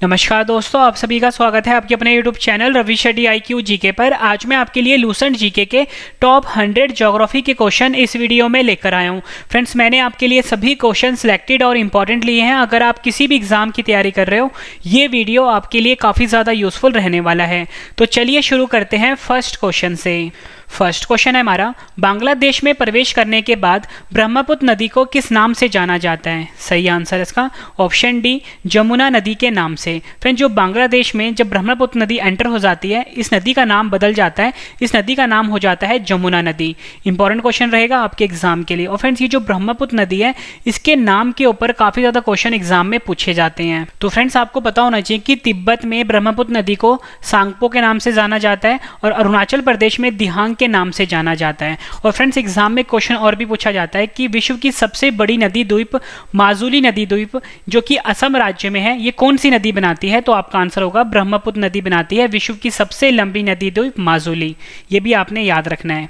नमस्कार दोस्तों, आप सभी का स्वागत है आपके अपने YouTube channel Ravi Shetty IQ GK पर। आज मैं आपके लिए लूसेंट जीके के टॉप 100 ज्योग्राफी के क्वेश्चन इस वीडियो में लेकर आया हूं। फ्रेंड्स, मैंने आपके लिए सभी क्वेश्चन सिलेक्टेड और इंपॉर्टेंट लिए हैं। अगर आप किसी भी एग्जाम की तैयारी कर रहे हो, ये वीडियो आपके लिए काफ़ी ज़्यादा यूजफुल रहने वाला है। तो चलिए शुरू करते हैं फर्स्ट क्वेश्चन से। फर्स्ट क्वेश्चन है हमारा, बांग्लादेश में प्रवेश करने के बाद ब्रह्मपुत्र नदी को किस नाम से जाना जाता है? सही आंसर इसका ऑप्शन डी, जमुना नदी के नाम से। फ्रेंड, जो बांग्लादेश में जब ब्रह्मपुत्र नदी एंटर हो जाती है, इस नदी का नाम बदल जाता है। इस नदी का नाम हो जाता है जमुना नदी। इंपॉर्टेंट क्वेश्चन रहेगा आपके एग्जाम के लिए। और फ्रेंड्स, ये जो ब्रह्मपुत्र नदी है, इसके नाम के ऊपर काफ़ी ज़्यादा क्वेश्चन एग्जाम में पूछे जाते हैं। तो फ्रेंड्स, आपको पता होना चाहिए कि तिब्बत में ब्रह्मपुत्र नदी को सांगपो के नाम से जाना जाता है और अरुणाचल प्रदेश में दिहांग के नाम से जाना जाता है। और फ्रेंड्स, एग्जाम में क्वेश्चन और भी पूछा जाता है कि विश्व की सबसे बड़ी नदी द्वीप माजुली नदी द्वीप जो कि असम राज्य में है, ये कौन सी नदी बनाती है? तो आपका आंसर होगा ब्रह्मपुत्र नदी बनाती है विश्व की सबसे लंबी नदी द्वीप माजुली। ये भी आपने याद रखना है।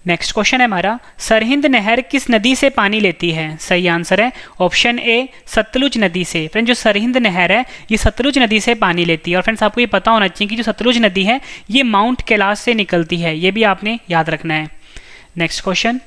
नेक्स्ट क्वेश्चन है हमारा, सरहिंद नहर किस नदी से पानी लेती है? सही आंसर है ऑप्शन ए, सतलुज नदी से। फ्रेंड, जो सरहिंद नहर है, ये सतलुज नदी से पानी लेती है। और फ्रेंड्स, आपको ये पता होना चाहिए कि जो सतलुज नदी है, ये माउंट कैलाश से निकलती है। ये भी आपने याद रखना है। नेक्स्ट क्वेश्चन,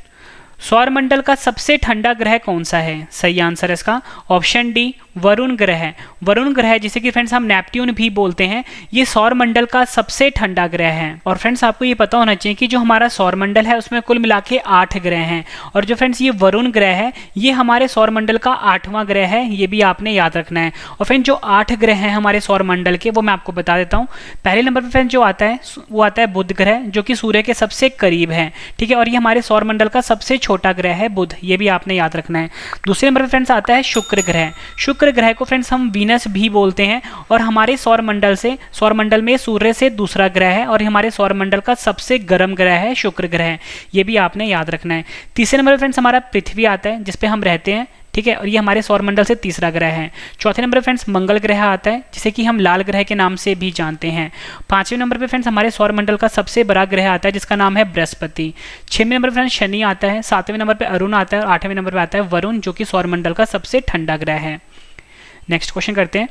सौरमंडल का सबसे ठंडा ग्रह कौन सा है? सही आंसर है इसका ऑप्शन डी, वरुण ग्रह। वरुण ग्रह, जिसे कि फ्रेंड्स हम नेपट्यून भी बोलते हैं, ये सौरमंडल का सबसे ठंडा ग्रह है। और फ्रेंड्स, आपको ये पता होना चाहिए कि जो हमारा सौरमंडल है, उसमें कुल मिला के 8 ग्रह हैं। और जो फ्रेंड्स ये वरुण ग्रह है, ये हमारे सौरमंडल का 8वां ग्रह है। ये भी आपने याद रखना है। और फ्रेंड्स, जो 8 ग्रह हैं हमारे सौरमंडल के, वो मैं आपको बता देता हूँ। पहले नंबर पर फ्रेंड्स जो आता है, वो आता है बुध ग्रह, जो कि सूर्य के सबसे करीब है। ठीक है, और ये हमारे सौरमंडल का सबसे छोटा ग्रह है बुध। ये भी आपने याद रखना है। दूसरे नंबर पर फ्रेंड्स आता है शुक्र ग्रह। शुक्र ग्रह को फ्रेंड्स हम वीनस भी बोलते हैं और हमारे सौरमंडल में सूर्य से दूसरा ग्रह है और हमारे सौरमंडल का सबसे गर्म ग्रह है शुक्र ग्रह। ये भी आपने याद रखना है। तीसरे नंबर पर फ्रेंड्स हमारा पृथ्वी आता है, जिसपे हम रहते हैं। ठीक है, और ये हमारे सौरमंडल से तीसरा ग्रह है। चौथे नंबर पे फ्रेंड्स मंगल ग्रह आता है, जिसे कि हम लाल ग्रह के नाम से भी जानते हैं। पांचवें नंबर पे फ्रेंड्स हमारे सौरमंडल का सबसे बड़ा ग्रह आता है, जिसका नाम है बृहस्पति। छवें नंबर पे फ्रेंड्स शनि आता है। सातवें नंबर पे अरुण आता है और 8वें नंबर पे आता है वरुण, जो कि सौरमंडल का सबसे ठंडा ग्रह है। नेक्स्ट क्वेश्चन करते हैं,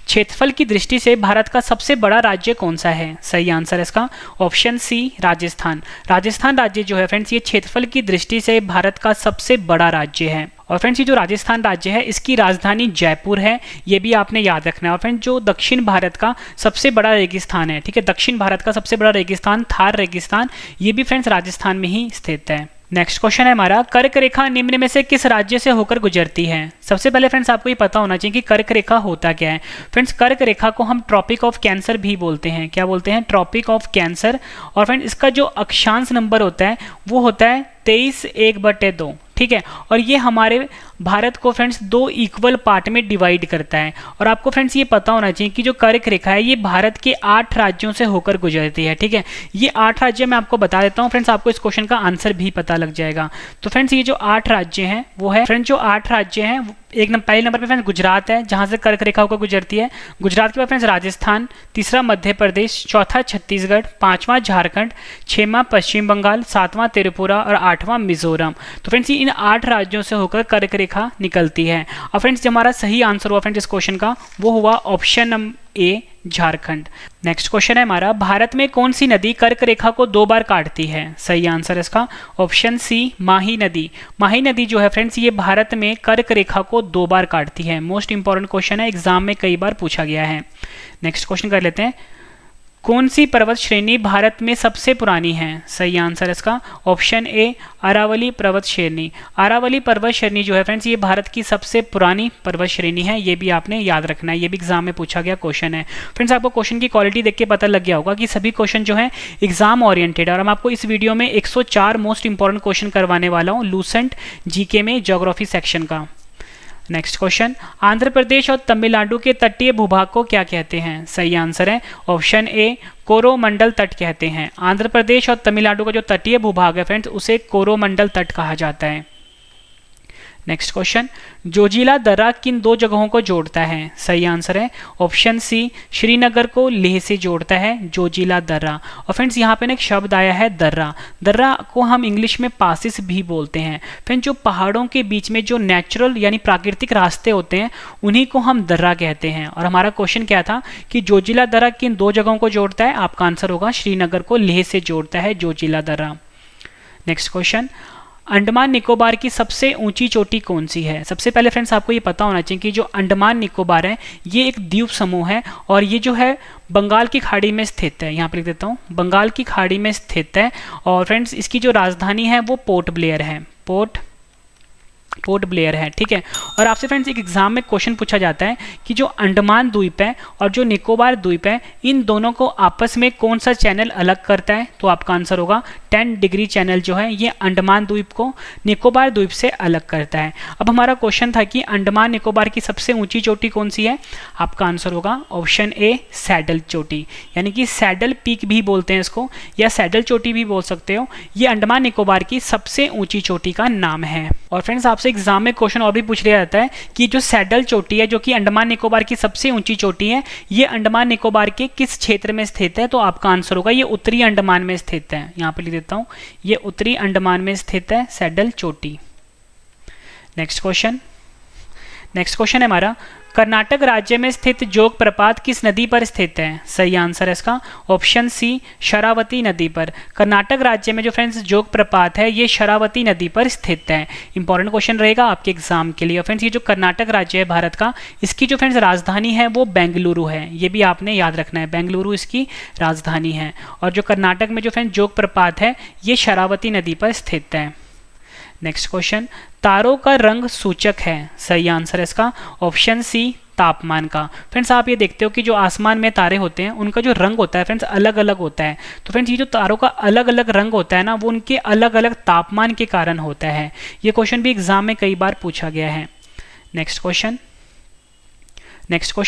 क्षेत्रफल की दृष्टि से भारत का सबसे बड़ा राज्य कौन सा है? सही आंसर है इसका ऑप्शन सी, राजस्थान। राजस्थान राज्य जो है फ्रेंड्स, ये क्षेत्रफल की दृष्टि से भारत का सबसे बड़ा राज्य है। और फ्रेंड्स, ये जो राजस्थान राज्य है, इसकी राजधानी जयपुर है। ये भी आपने याद रखना है। और फ्रेंड्स, जो दक्षिण भारत का सबसे बड़ा रेगिस्तान है, ठीक है, दक्षिण भारत का सबसे बड़ा रेगिस्तान थार रेगिस्तान, ये भी फ्रेंड्स राजस्थान में ही स्थित है। नेक्स्ट क्वेश्चन है हमारा, कर्क रेखा निम्न में से किस राज्य से होकर गुजरती है? सबसे पहले फ्रेंड्स आपको ये पता होना चाहिए कि कर्क रेखा होता क्या है। फ्रेंड्स, कर्क रेखा को हम ट्रॉपिक ऑफ कैंसर भी बोलते हैं। क्या बोलते हैं? Tropic of cancer. और फ्रेंड्स, इसका जो अक्षांश नंबर होता है, वो होता है 23/1/2। ठीक है, और ये हमारे भारत को फ्रेंड्स 2 इक्वल पार्ट में डिवाइड करता है। और आपको फ्रेंड्स ये पता होना चाहिए कि जो कर्क रेखा है, ये भारत के 8 राज्यों से होकर गुजरती है। ठीक है, ये 8 राज्य मैं आपको बता देता हूँ फ्रेंड्स, आपको इस क्वेश्चन का आंसर भी पता लग जाएगा। तो फ्रेंड्स, ये जो 8 राज्य हैं वो है फ्रेंड्स, जो 8 राज्य हैं, पहले नंबर पे फ्रेंड्स गुजरात है, जहां से कर्क रेखा होकर गुजरती है। गुजरात के बाद फ्रेंड्स राजस्थान, तीसरा मध्य प्रदेश, चौथा छत्तीसगढ़, 5वां झारखंड, 6वां पश्चिम बंगाल, 7वां त्रिपुरा और 8वां मिजोरम। तो फ्रेंड्स, इन 8 राज्यों से होकर कर्क रेखा निकलती है। और फ्रेंड्स, जो हमारा सही आंसर हुआ फ्रेंड्स इस क्वेश्चन का, वो हुआ option number A, Jharkhand. Next question है हमारा, भारत में कौन सी नदी कर्क रेखा को 2 बार काटती है? सही आंसर है इसका ऑप्शन सी, माही नदी। माही नदी जो है फ्रेंड्स, ये भारत में कर्क रेखा को 2 बार काटती है। मोस्ट इंपॉर्टेंट क्वेश्चन है, एग्जाम में कई बार पूछा गया है। नेक्स्ट क्वेश्चन कर लेते हैं, कौन सी पर्वत श्रेणी भारत में सबसे पुरानी है? सही आंसर इसका ऑप्शन ए, अरावली पर्वत श्रेणी। अरावली पर्वत श्रेणी जो है फ्रेंड्स, ये भारत की सबसे पुरानी पर्वत श्रेणी है। ये भी आपने याद रखना है। ये भी एग्जाम में पूछा गया क्वेश्चन है। फ्रेंड्स, आपको क्वेश्चन की क्वालिटी देख के पता लग गया होगा कि सभी क्वेश्चन जो है एग्जाम ओरिएंटेड है। और हम आपको इस वीडियो में 104 मोस्ट इंपॉर्टेंट क्वेश्चन करवाने वाला हूँ लूसेंट जीके में ज्योग्राफी सेक्शन का। नेक्स्ट क्वेश्चन, आंध्र प्रदेश और तमिलनाडु के तटीय भूभाग को क्या कहते हैं? सही आंसर है ऑप्शन ए, कोरोमंडल तट कहते हैं। आंध्र प्रदेश और तमिलनाडु का जो तटीय भूभाग है फ्रेंड्स, उसे कोरोमंडल तट कहा जाता है। नेक्स्ट क्वेश्चन, जोजिला दर्रा किन दो जगहों को जोड़ता है? सही आंसर है ऑप्शन सी, श्रीनगर को लेह से जोड़ता है जोजिला दर्रा। और फ्रेंड्स यहाँ पे ना एक शब्द आया है दर्रा। दर्रा को हम इंग्लिश में पासिस भी बोलते हैं। फ्रेंड्स जो पहाड़ों के बीच में जो नेचुरल यानी प्राकृतिक रास्ते होते हैं उन्हीं को हम दर्रा कहते हैं। और हमारा क्वेश्चन क्या था कि जोजिला दर्रा किन दो जगहों को जोड़ता है? आपका आंसर होगा श्रीनगर को लेह से जोड़ता है जोजिला दर्रा। नेक्स्ट क्वेश्चन, अंडमान निकोबार की सबसे ऊंची चोटी कौन सी है? सबसे पहले फ्रेंड्स आपको ये पता होना चाहिए कि जो अंडमान निकोबार है ये एक द्वीप समूह है और ये जो है बंगाल की खाड़ी में स्थित है। यहाँ पे लिख देता हूँ, बंगाल की खाड़ी में स्थित है। और फ्रेंड्स इसकी जो राजधानी है वो पोर्ट ब्लेयर है, पोर्ट ब्लेयर है, ठीक है। और आपसे फ्रेंड्स एक एग्जाम में क्वेश्चन पूछा जाता है कि जो अंडमान द्वीप है और जो निकोबार द्वीप है इन दोनों को आपस में कौन सा चैनल अलग करता है? तो आपका आंसर होगा 10 डिग्री चैनल जो है ये अंडमान द्वीप को निकोबार द्वीप से अलग करता है। अब हमारा क्वेश्चन था कि अंडमान निकोबार की सबसे ऊंची चोटी कौन सी है? आपका आंसर होगा ऑप्शन ए, सैडल चोटी, यानी कि सैडल पीक भी बोलते हैं इसको या सैडल चोटी भी बोल सकते हो। ये अंडमान निकोबार की सबसे ऊंची चोटी का नाम है। और फ्रेंड्स आपसे एग्जाम में क्वेश्चन और भी पूछ लिया जाता है कि जो सैडल चोटी है जो कि अंडमान निकोबार की सबसे ऊंची चोटी है ये अंडमान निकोबार के किस क्षेत्र में स्थित है? तो आपका आंसर होगा ये उत्तरी अंडमान में स्थित है। यहाँ पे लिख देता हूँ, ये उत्तरी अंडमान में स्थित है सैडल चोटी। नेक्स्ट क्वेश्चन है हमारा, कर्नाटक राज्य में स्थित जोग प्रपात किस नदी पर स्थित है? सही आंसर है इसका ऑप्शन सी, शरावती नदी पर। कर्नाटक राज्य में जो फ्रेंड्स जोग प्रपात है ये शरावती नदी पर स्थित है। इंपॉर्टेंट क्वेश्चन रहेगा आपके एग्जाम के लिए। फ्रेंड्स ये जो कर्नाटक राज्य है भारत का, इसकी जो फ्रेंड्स राजधानी है वो बेंगलुरु है, ये भी आपने याद रखना है, बेंगलुरु इसकी राजधानी है। और जो कर्नाटक में जो फ्रेंड्स जोग प्रपात है ये शरावती नदी पर स्थित है। नेक्स्ट क्वेश्चन, तारों का रंग सूचक है? सही आंसर है इसका ऑप्शन सी, तापमान का। फ्रेंड्स आप ये देखते हो कि जो आसमान में तारे होते हैं उनका जो रंग होता है फ्रेंड्स अलग अलग होता है। तो फ्रेंड्स ये जो तारों का अलग अलग रंग होता है ना वो उनके अलग अलग तापमान के कारण होता है। ये क्वेश्चन भी एग्जाम में कई बार पूछा गया है। नेक्स्ट क्वेश्चन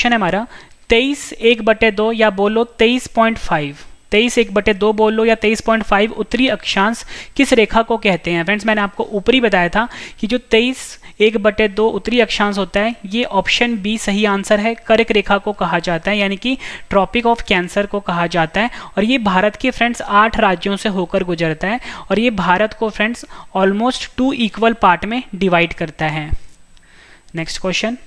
है हमारा, 23/1/2 या बोलो 23.5, 23/1/2 बोल लो या 23.5 उत्तरी अक्षांश किस रेखा को कहते हैं? फ्रेंड्स मैंने आपको ऊपरी बताया था कि जो 23/1/2 उत्तरी अक्षांश होता है ये ऑप्शन बी सही आंसर है, कर्क रेखा को कहा जाता है, यानी कि ट्रॉपिक ऑफ कैंसर को कहा जाता है। और ये भारत के फ्रेंड्स 8 राज्यों से होकर गुजरता है और ये भारत को फ्रेंड्स ऑलमोस्ट 2 इक्वल पार्ट में डिवाइड करता है। नेक्स्ट क्वेश्चन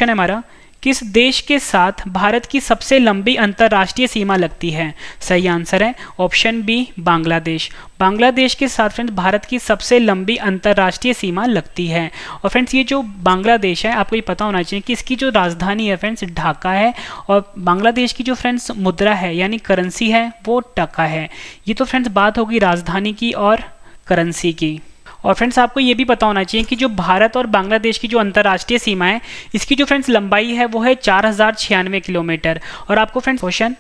है हमारा, किस देश के साथ भारत की सबसे लंबी अंतर्राष्ट्रीय सीमा लगती है? सही आंसर है ऑप्शन बी, बांग्लादेश। बांग्लादेश के साथ फ्रेंड्स भारत की सबसे लंबी अंतर्राष्ट्रीय सीमा लगती है। और फ्रेंड्स ये जो बांग्लादेश है आपको ये पता होना चाहिए कि इसकी जो राजधानी है फ्रेंड्स ढाका है और बांग्लादेश की जो फ्रेंड्स मुद्रा है यानी करेंसी है वो टका है। ये तो फ्रेंड्स बात होगी राजधानी की और करेंसी की। और फ्रेंड्स आपको ये भी पता होना चाहिए कि जो भारत और बांग्लादेश की जो अंतर्राष्ट्रीय सीमा है इसकी जो फ्रेंड्स लंबाई है वो है 4096 किलोमीटर। और आपको फ्रेंड्स क्वेश्चन,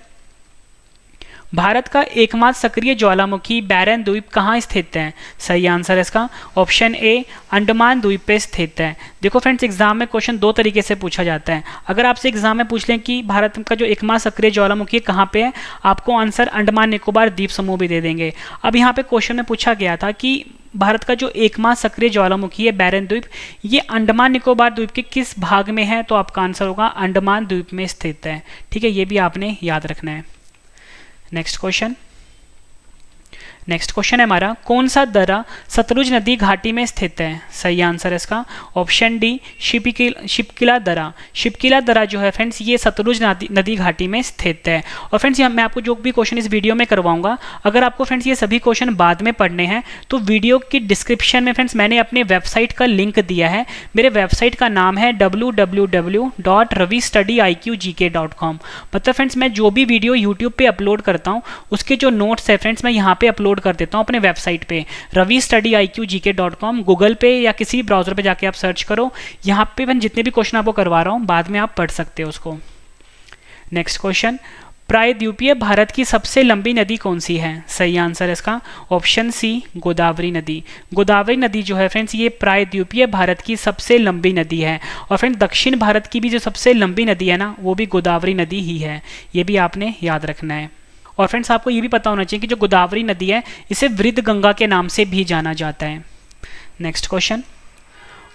भारत का एकमात्र सक्रिय ज्वालामुखी बैरन द्वीप कहाँ स्थित है? सही आंसर है इसका ऑप्शन ए, अंडमान द्वीप पे स्थित है। देखो फ्रेंड्स एग्जाम में क्वेश्चन 2 तरीके से पूछा जाता है। अगर आपसे एग्जाम में पूछ लें कि भारत का जो एकमात्र सक्रिय ज्वालामुखी कहाँ पे है, आपको आंसर अंडमान निकोबार द्वीप समूह भी दे देंगे। अब यहाँ पे क्वेश्चन में पूछा गया था कि भारत का जो एकमात्र सक्रिय ज्वालामुखी है बैरन द्वीप, ये अंडमान निकोबार द्वीप के किस भाग में है? तो आपका आंसर होगा अंडमान द्वीप में स्थित है, ठीक है, ये भी आपने याद रखना है। नेक्स्ट क्वेश्चन है हमारा, कौन सा दर्रा सतलुज नदी घाटी में स्थित है? सही आंसर है इसका ऑप्शन डी, शिपकिला दर्रा। शिपकिला दर्रा जो है फ्रेंड्स ये सतलुज नदी घाटी में स्थित है। और फ्रेंड्स मैं आपको जो भी क्वेश्चन इस वीडियो में करवाऊंगा, अगर आपको फ्रेंड्स ये सभी क्वेश्चन बाद में पढ़ने हैं तो वीडियो की डिस्क्रिप्शन में फ्रेंड्स मैंने अपने वेबसाइट का लिंक दिया है। मेरे वेबसाइट का नाम है www.ravistudiiqgk.com। मतलब फ्रेंड्स मैं जो भी वीडियो यूट्यूब पे अपलोड करता हूँ उसके जो नोट्स है फ्रेंड्स मैं यहाँ पे अपलोड कर देता हूं अपने वेबसाइट पे ravistudiiqgk.com। गूगल पे या किसी ब्राउजर पे जाके आप सर्च करो, यहां पे मैं जितने भी क्वेश्चन आपको करवा रहा हूं बाद में आप पढ़ सकते हो उसको। नेक्स्ट क्वेश्चन, प्रायद्वीपीय भारत की सबसे लंबी नदी कौन सी है? सही आंसर है इसका ऑप्शन सी, गोदावरी नदी। गोदावरी नदी जो है फ्रेंड्स ये प्रायद्वीपीय भारत की सबसे लंबी नदी है। और फ्रेंड्स दक्षिण भारत की भी जो सबसे लंबी नदी है ना वो भी गोदावरी नदी ही है, ये भी आपने याद रखना है। और फ्रेंड्स आपको ये भी पता होना चाहिए कि जो गोदावरी नदी है इसे वृद्ध गंगा के नाम से भी जाना जाता है। नेक्स्ट क्वेश्चन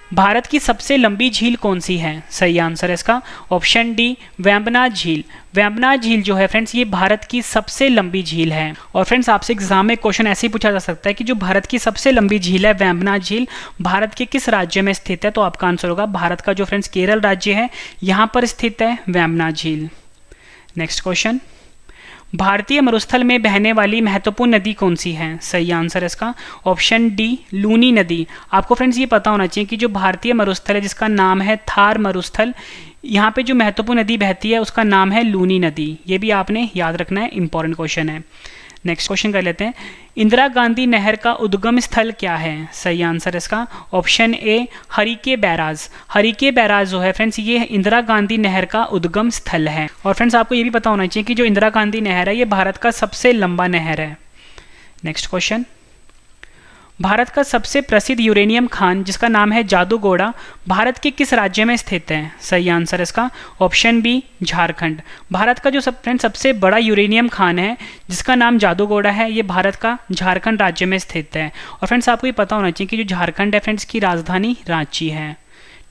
भारत की सबसे लंबी झील कौन सी है? सही आंसर है इसका ऑप्शन डी वेम्बनाड झील। वेम्बनाड झील जो है फ्रेंड्स ये भारत की सबसे लंबी झील है। और फ्रेंड्स आपसे एग्जाम में क्वेश्चन ऐसे ही पूछा जा सकता है कि जो भारत की सबसे लंबी झील है वेम्बनाड झील भारत के किस राज्य में स्थित है? तो आपका आंसर होगा भारत का जो फ्रेंड्स केरल राज्य है यहाँ पर स्थित है वेम्बनाड झील। नेक्स्ट क्वेश्चन, भारतीय मरुस्थल में बहने वाली महत्वपूर्ण नदी कौन सी है? सही आंसर है इसका ऑप्शन डी लूनी नदी। आपको फ्रेंड्स ये पता होना चाहिए कि जो भारतीय मरुस्थल है जिसका नाम है थार मरुस्थल, यहाँ पे जो महत्वपूर्ण नदी बहती है उसका नाम है लूनी नदी। ये भी आपने याद रखना है, इंपॉर्टेंट क्वेश्चन है। नेक्स्ट क्वेश्चन कर लेते हैं, इंदिरा गांधी नहर का उद्गम स्थल क्या है? सही आंसर है इसका option A Harike barrage. Harike barrage जो है फ्रेंड्स ये इंदिरा गांधी नहर का उद्गम स्थल है। और फ्रेंड्स आपको ये भी पता होना चाहिए कि जो इंदिरा गांधी नहर है ये भारत का सबसे लंबा नहर है। नेक्स्ट क्वेश्चन, भारत का सबसे प्रसिद्ध यूरेनियम खान जिसका नाम है जादूगोड़ा भारत के किस राज्य में स्थित है? सही आंसर है इसका ऑप्शन बी झारखंड। भारत का जो सबसे बड़ा यूरेनियम खान है जिसका नाम जादूगोड़ा है ये भारत का झारखंड राज्य में स्थित है। और फ्रेंड्स आपको ये पता होना चाहिए कि जो झारखंड है फ्रेंड्स की राजधानी रांची है।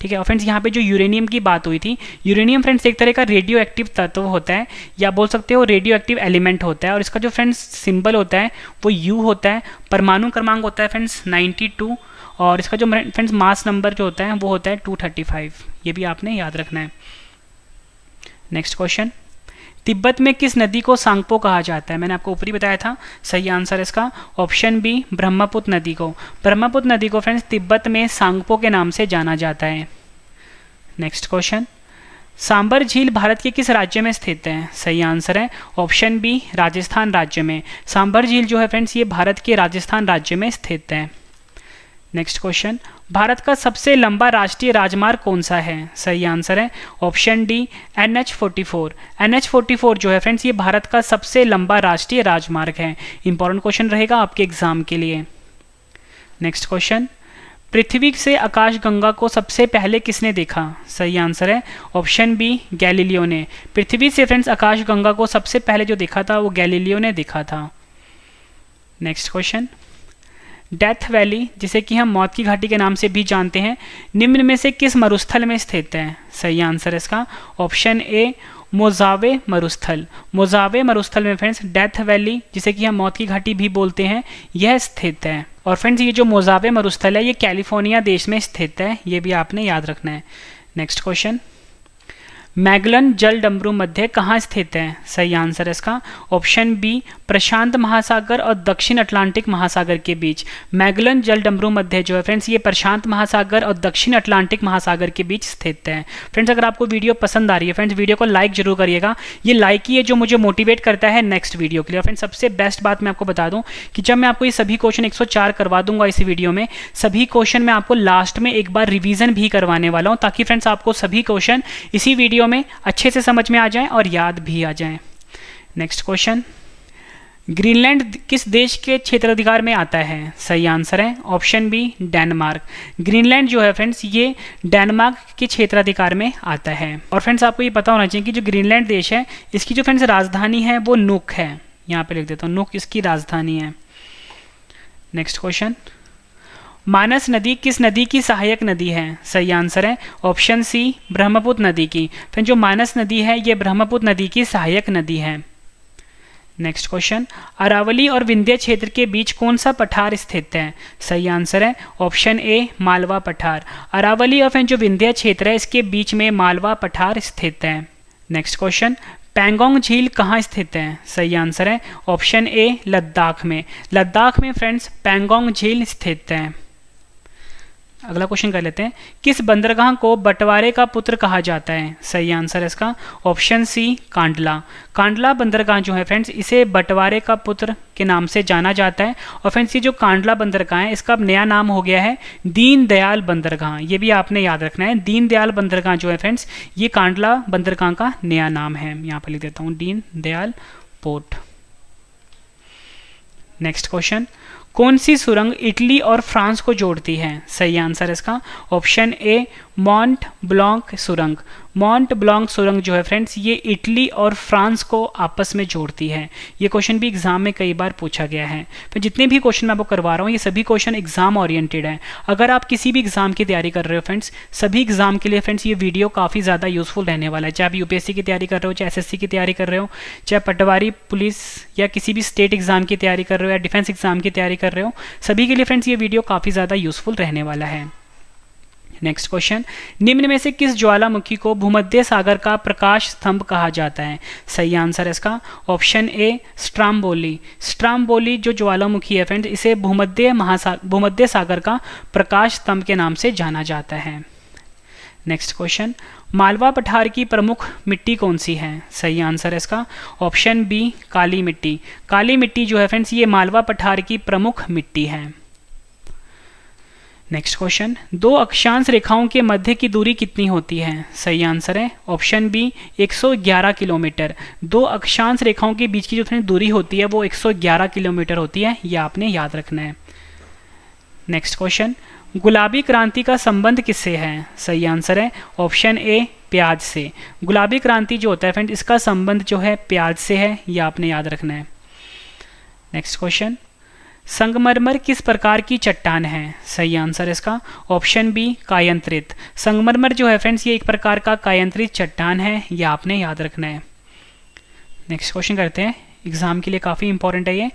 ठीक है। और फ्रेंड्स यहाँ पे जो यूरेनियम की बात हुई थी, यूरेनियम फ्रेंड्स एक तरह का रेडियो एक्टिव तत्व होता है या बोल सकते हो रेडियो एक्टिव एलिमेंट होता है। और इसका जो फ्रेंड्स सिंबल होता है वो यू होता है। परमाणु क्रमांक होता है फ्रेंड्स 92 और इसका जो फ्रेंड्स मास नंबर जो होता है वो होता है 235। ये भी आपने याद रखना है। नेक्स्ट क्वेश्चन, तिब्बत में किस नदी को सांगपो कहा जाता है? मैंने आपको ऊपरी बताया था। सही आंसर इसका ऑप्शन बी ब्रह्मपुत्र नदी को। ब्रह्मपुत्र नदी को फ्रेंड्स तिब्बत में सांगपो के नाम से जाना जाता है। नेक्स्ट क्वेश्चन, सांबर झील भारत के किस राज्य में स्थित है? सही आंसर है ऑप्शन बी राजस्थान राज्य में। सांबर झील जो है फ्रेंड्स ये भारत के राजस्थान राज्य में स्थित है। नेक्स्ट क्वेश्चन, भारत का सबसे लंबा राष्ट्रीय राजमार्ग कौन सा है? सही आंसर है ऑप्शन डी NH44। NH44 जो है फ्रेंड्स ये भारत का सबसे लंबा राष्ट्रीय राजमार्ग है। इंपॉर्टेंट क्वेश्चन रहेगा आपके एग्जाम के लिए। नेक्स्ट क्वेश्चन, पृथ्वी से आकाशगंगा को सबसे पहले किसने देखा? सही आंसर है ऑप्शन बी गैलीलियो ने। पृथ्वी से फ्रेंड्स आकाशगंगा को सबसे पहले जो देखा था वो गैलीलियो ने देखा था। नेक्स्ट क्वेश्चन, डेथ वैली जिसे कि हम मौत की घाटी के नाम से भी जानते हैं निम्न में से किस मरुस्थल में स्थित है? सही आंसर है इसका ऑप्शन ए मोजावे मरुस्थल। मोजावे मरुस्थल में फ्रेंड्स डेथ वैली जिसे कि हम मौत की घाटी भी बोलते हैं यह स्थित है। और फ्रेंड्स ये जो मोजावे मरुस्थल है ये कैलिफोर्निया देश में स्थित है। ये भी आपने याद रखना है। नेक्स्ट क्वेश्चन, मैगलन जलडमरू मध्य कहाँ स्थित है? सही आंसर है इसका ऑप्शन बी प्रशांत महासागर और दक्षिण अटलांटिक महासागर के बीच। मैगलन जलडमरू मध्य जो है फ्रेंड्स ये प्रशांत महासागर और दक्षिण अटलांटिक महासागर के बीच स्थित है। फ्रेंड्स अगर आपको वीडियो पसंद आ रही है फ्रेंड्स वीडियो को लाइक जरूर करिएगा। ये लाइक ही है जो मुझे मोटिवेट करता है नेक्स्ट वीडियो के लिए। फ्रेंड्स सबसे बेस्ट बात मैं आपको बता दूं कि जब मैं आपको ये सभी क्वेश्चन 104 करवा दूंगा इस वीडियो में, सभी क्वेश्चन मैं आपको लास्ट में एक बार रिवीजन भी करवाने वाला हूँ ताकि फ्रेंड्स आपको सभी क्वेश्चन इसी वीडियो में अच्छे से समझ में आ जाएं और याद भी आ जाएं। नेक्स्ट क्वेश्चन, ग्रीनलैंड किस देश के क्षेत्राधिकार में आता है? सही आंसर है ऑप्शन बी डेनमार्क। ग्रीनलैंड जो है फ्रेंड्स ये डेनमार्क के क्षेत्राधिकार में आता है। और फ्रेंड्स आपको ये पता होना चाहिए कि जो ग्रीनलैंड देश है इसकी जो फ्रेंड्स राजधानी है वो नुक है। यहाँ पे लिख देता हूँ, नुक इसकी राजधानी है। नेक्स्ट क्वेश्चन, मानस नदी किस नदी की सहायक नदी है? सही आंसर है ऑप्शन सी ब्रह्मपुत्र नदी की। फिर जो मानस नदी है ये ब्रह्मपुत्र नदी की सहायक नदी है। नेक्स्ट क्वेश्चन, अरावली और विंध्य क्षेत्र के बीच कौन सा पठार स्थित है? सही आंसर है ऑप्शन ए मालवा पठार। अरावली और फिर जो विंध्य क्षेत्र है इसके बीच में मालवा पठार स्थित है। नेक्स्ट क्वेश्चन, पैंगोंग झील कहाँ स्थित है? सही आंसर है ऑप्शन ए लद्दाख में। लद्दाख में फ्रेंड्स पैंगोंग झील स्थित है। अगला क्वेश्चन कर लेते हैं, किस बंदरगाह को बंटवारे का पुत्र कहा जाता है? सही आंसर है इसका ऑप्शन सी कांडला। कांडला बंदरगाह जो है फ्रेंड्स इसे बंटवारे का पुत्र के नाम से जाना जाता है। और फ्रेंड्स ये जो कांडला बंदरगाह है इसका अब नया नाम हो गया है दीनदयाल बंदरगाह। ये भी आपने याद रखना है। दीनदयाल बंदरगाह जो है फ्रेंड्स ये कांडला बंदरगाह का नया नाम है। यहाँ पर लिख देता हूँ दीनदयाल पोर्ट। नेक्स्ट क्वेश्चन, कौन सी सुरंग इटली और फ्रांस को जोड़ती है? सही आंसर इसका ऑप्शन ए मॉन्ट ब्लॉन्क सुरंग। मॉन्ट ब्लॉन्क सुरंग जो है फ्रेंड्स ये इटली और फ्रांस को आपस में जोड़ती है। ये क्वेश्चन भी एग्जाम में कई बार पूछा गया है। तो जितने भी क्वेश्चन मैं आपको करवा रहा हूँ ये सभी क्वेश्चन एग्जाम ओरिएंटेड है। अगर आप किसी भी एग्जाम की तैयारी कर रहे हो फ्रेंड्स, सभी एग्जाम के लिए फ्रेंड्स ये वीडियो काफ़ी ज़्यादा यूजफुल रहने वाला है। चाहे आप यूपीएससी की तैयारी कर रहे हो, चाहे एसएससी की तैयारी कर रहे हो, चाहे पटवारी पुलिस या किसी भी स्टेट एग्जाम की तैयारी कर रहे हो या डिफेंस एग्जाम की तैयारी कर रहे हो, सभी के लिए फ्रेंड्स ये वीडियो काफ़ी ज़्यादा यूजफुल रहने वाला है। नेक्स्ट क्वेश्चन, निम्न में से किस ज्वालामुखी को भूमध्य सागर का प्रकाश स्तंभ कहा जाता है? सही आंसर है इसका ऑप्शन ए स्ट्राम्बोली। स्ट्राम्बोली जो ज्वालामुखी है फ्रेंड्स इसे भूमध्य सागर का प्रकाश स्तंभ के नाम से जाना जाता है। नेक्स्ट क्वेश्चन, मालवा पठार की प्रमुख मिट्टी कौन सी है? सही आंसर है इसका ऑप्शन बी काली मिट्टी। काली मिट्टी जो है फ्रेंड्स ये मालवा पठार की प्रमुख मिट्टी है। नेक्स्ट क्वेश्चन, दो अक्षांश रेखाओं के मध्य की दूरी कितनी होती है? सही आंसर है ऑप्शन बी 111 किलोमीटर। दो अक्षांश रेखाओं के बीच की जो दूरी होती है वो 111 किलोमीटर होती है, यह आपने याद रखना है। नेक्स्ट क्वेश्चन, गुलाबी क्रांति का संबंध किससे है? सही आंसर है ऑप्शन ए प्याज से। गुलाबी क्रांति जो होता है फ्रेंड इसका संबंध जो है प्याज से है, यह आपने याद रखना है। नेक्स्ट क्वेश्चन, संगमरमर किस प्रकार की चट्टान है? सही आंसर इसका ऑप्शन बी कायांतरित। संगमरमर जो है फ्रेंड्स ये एक प्रकार का कायांतरित चट्टान है, यह आपने याद रखना है। नेक्स्ट क्वेश्चन करते हैं, एग्जाम के लिए काफ़ी इंपॉर्टेंट है ये।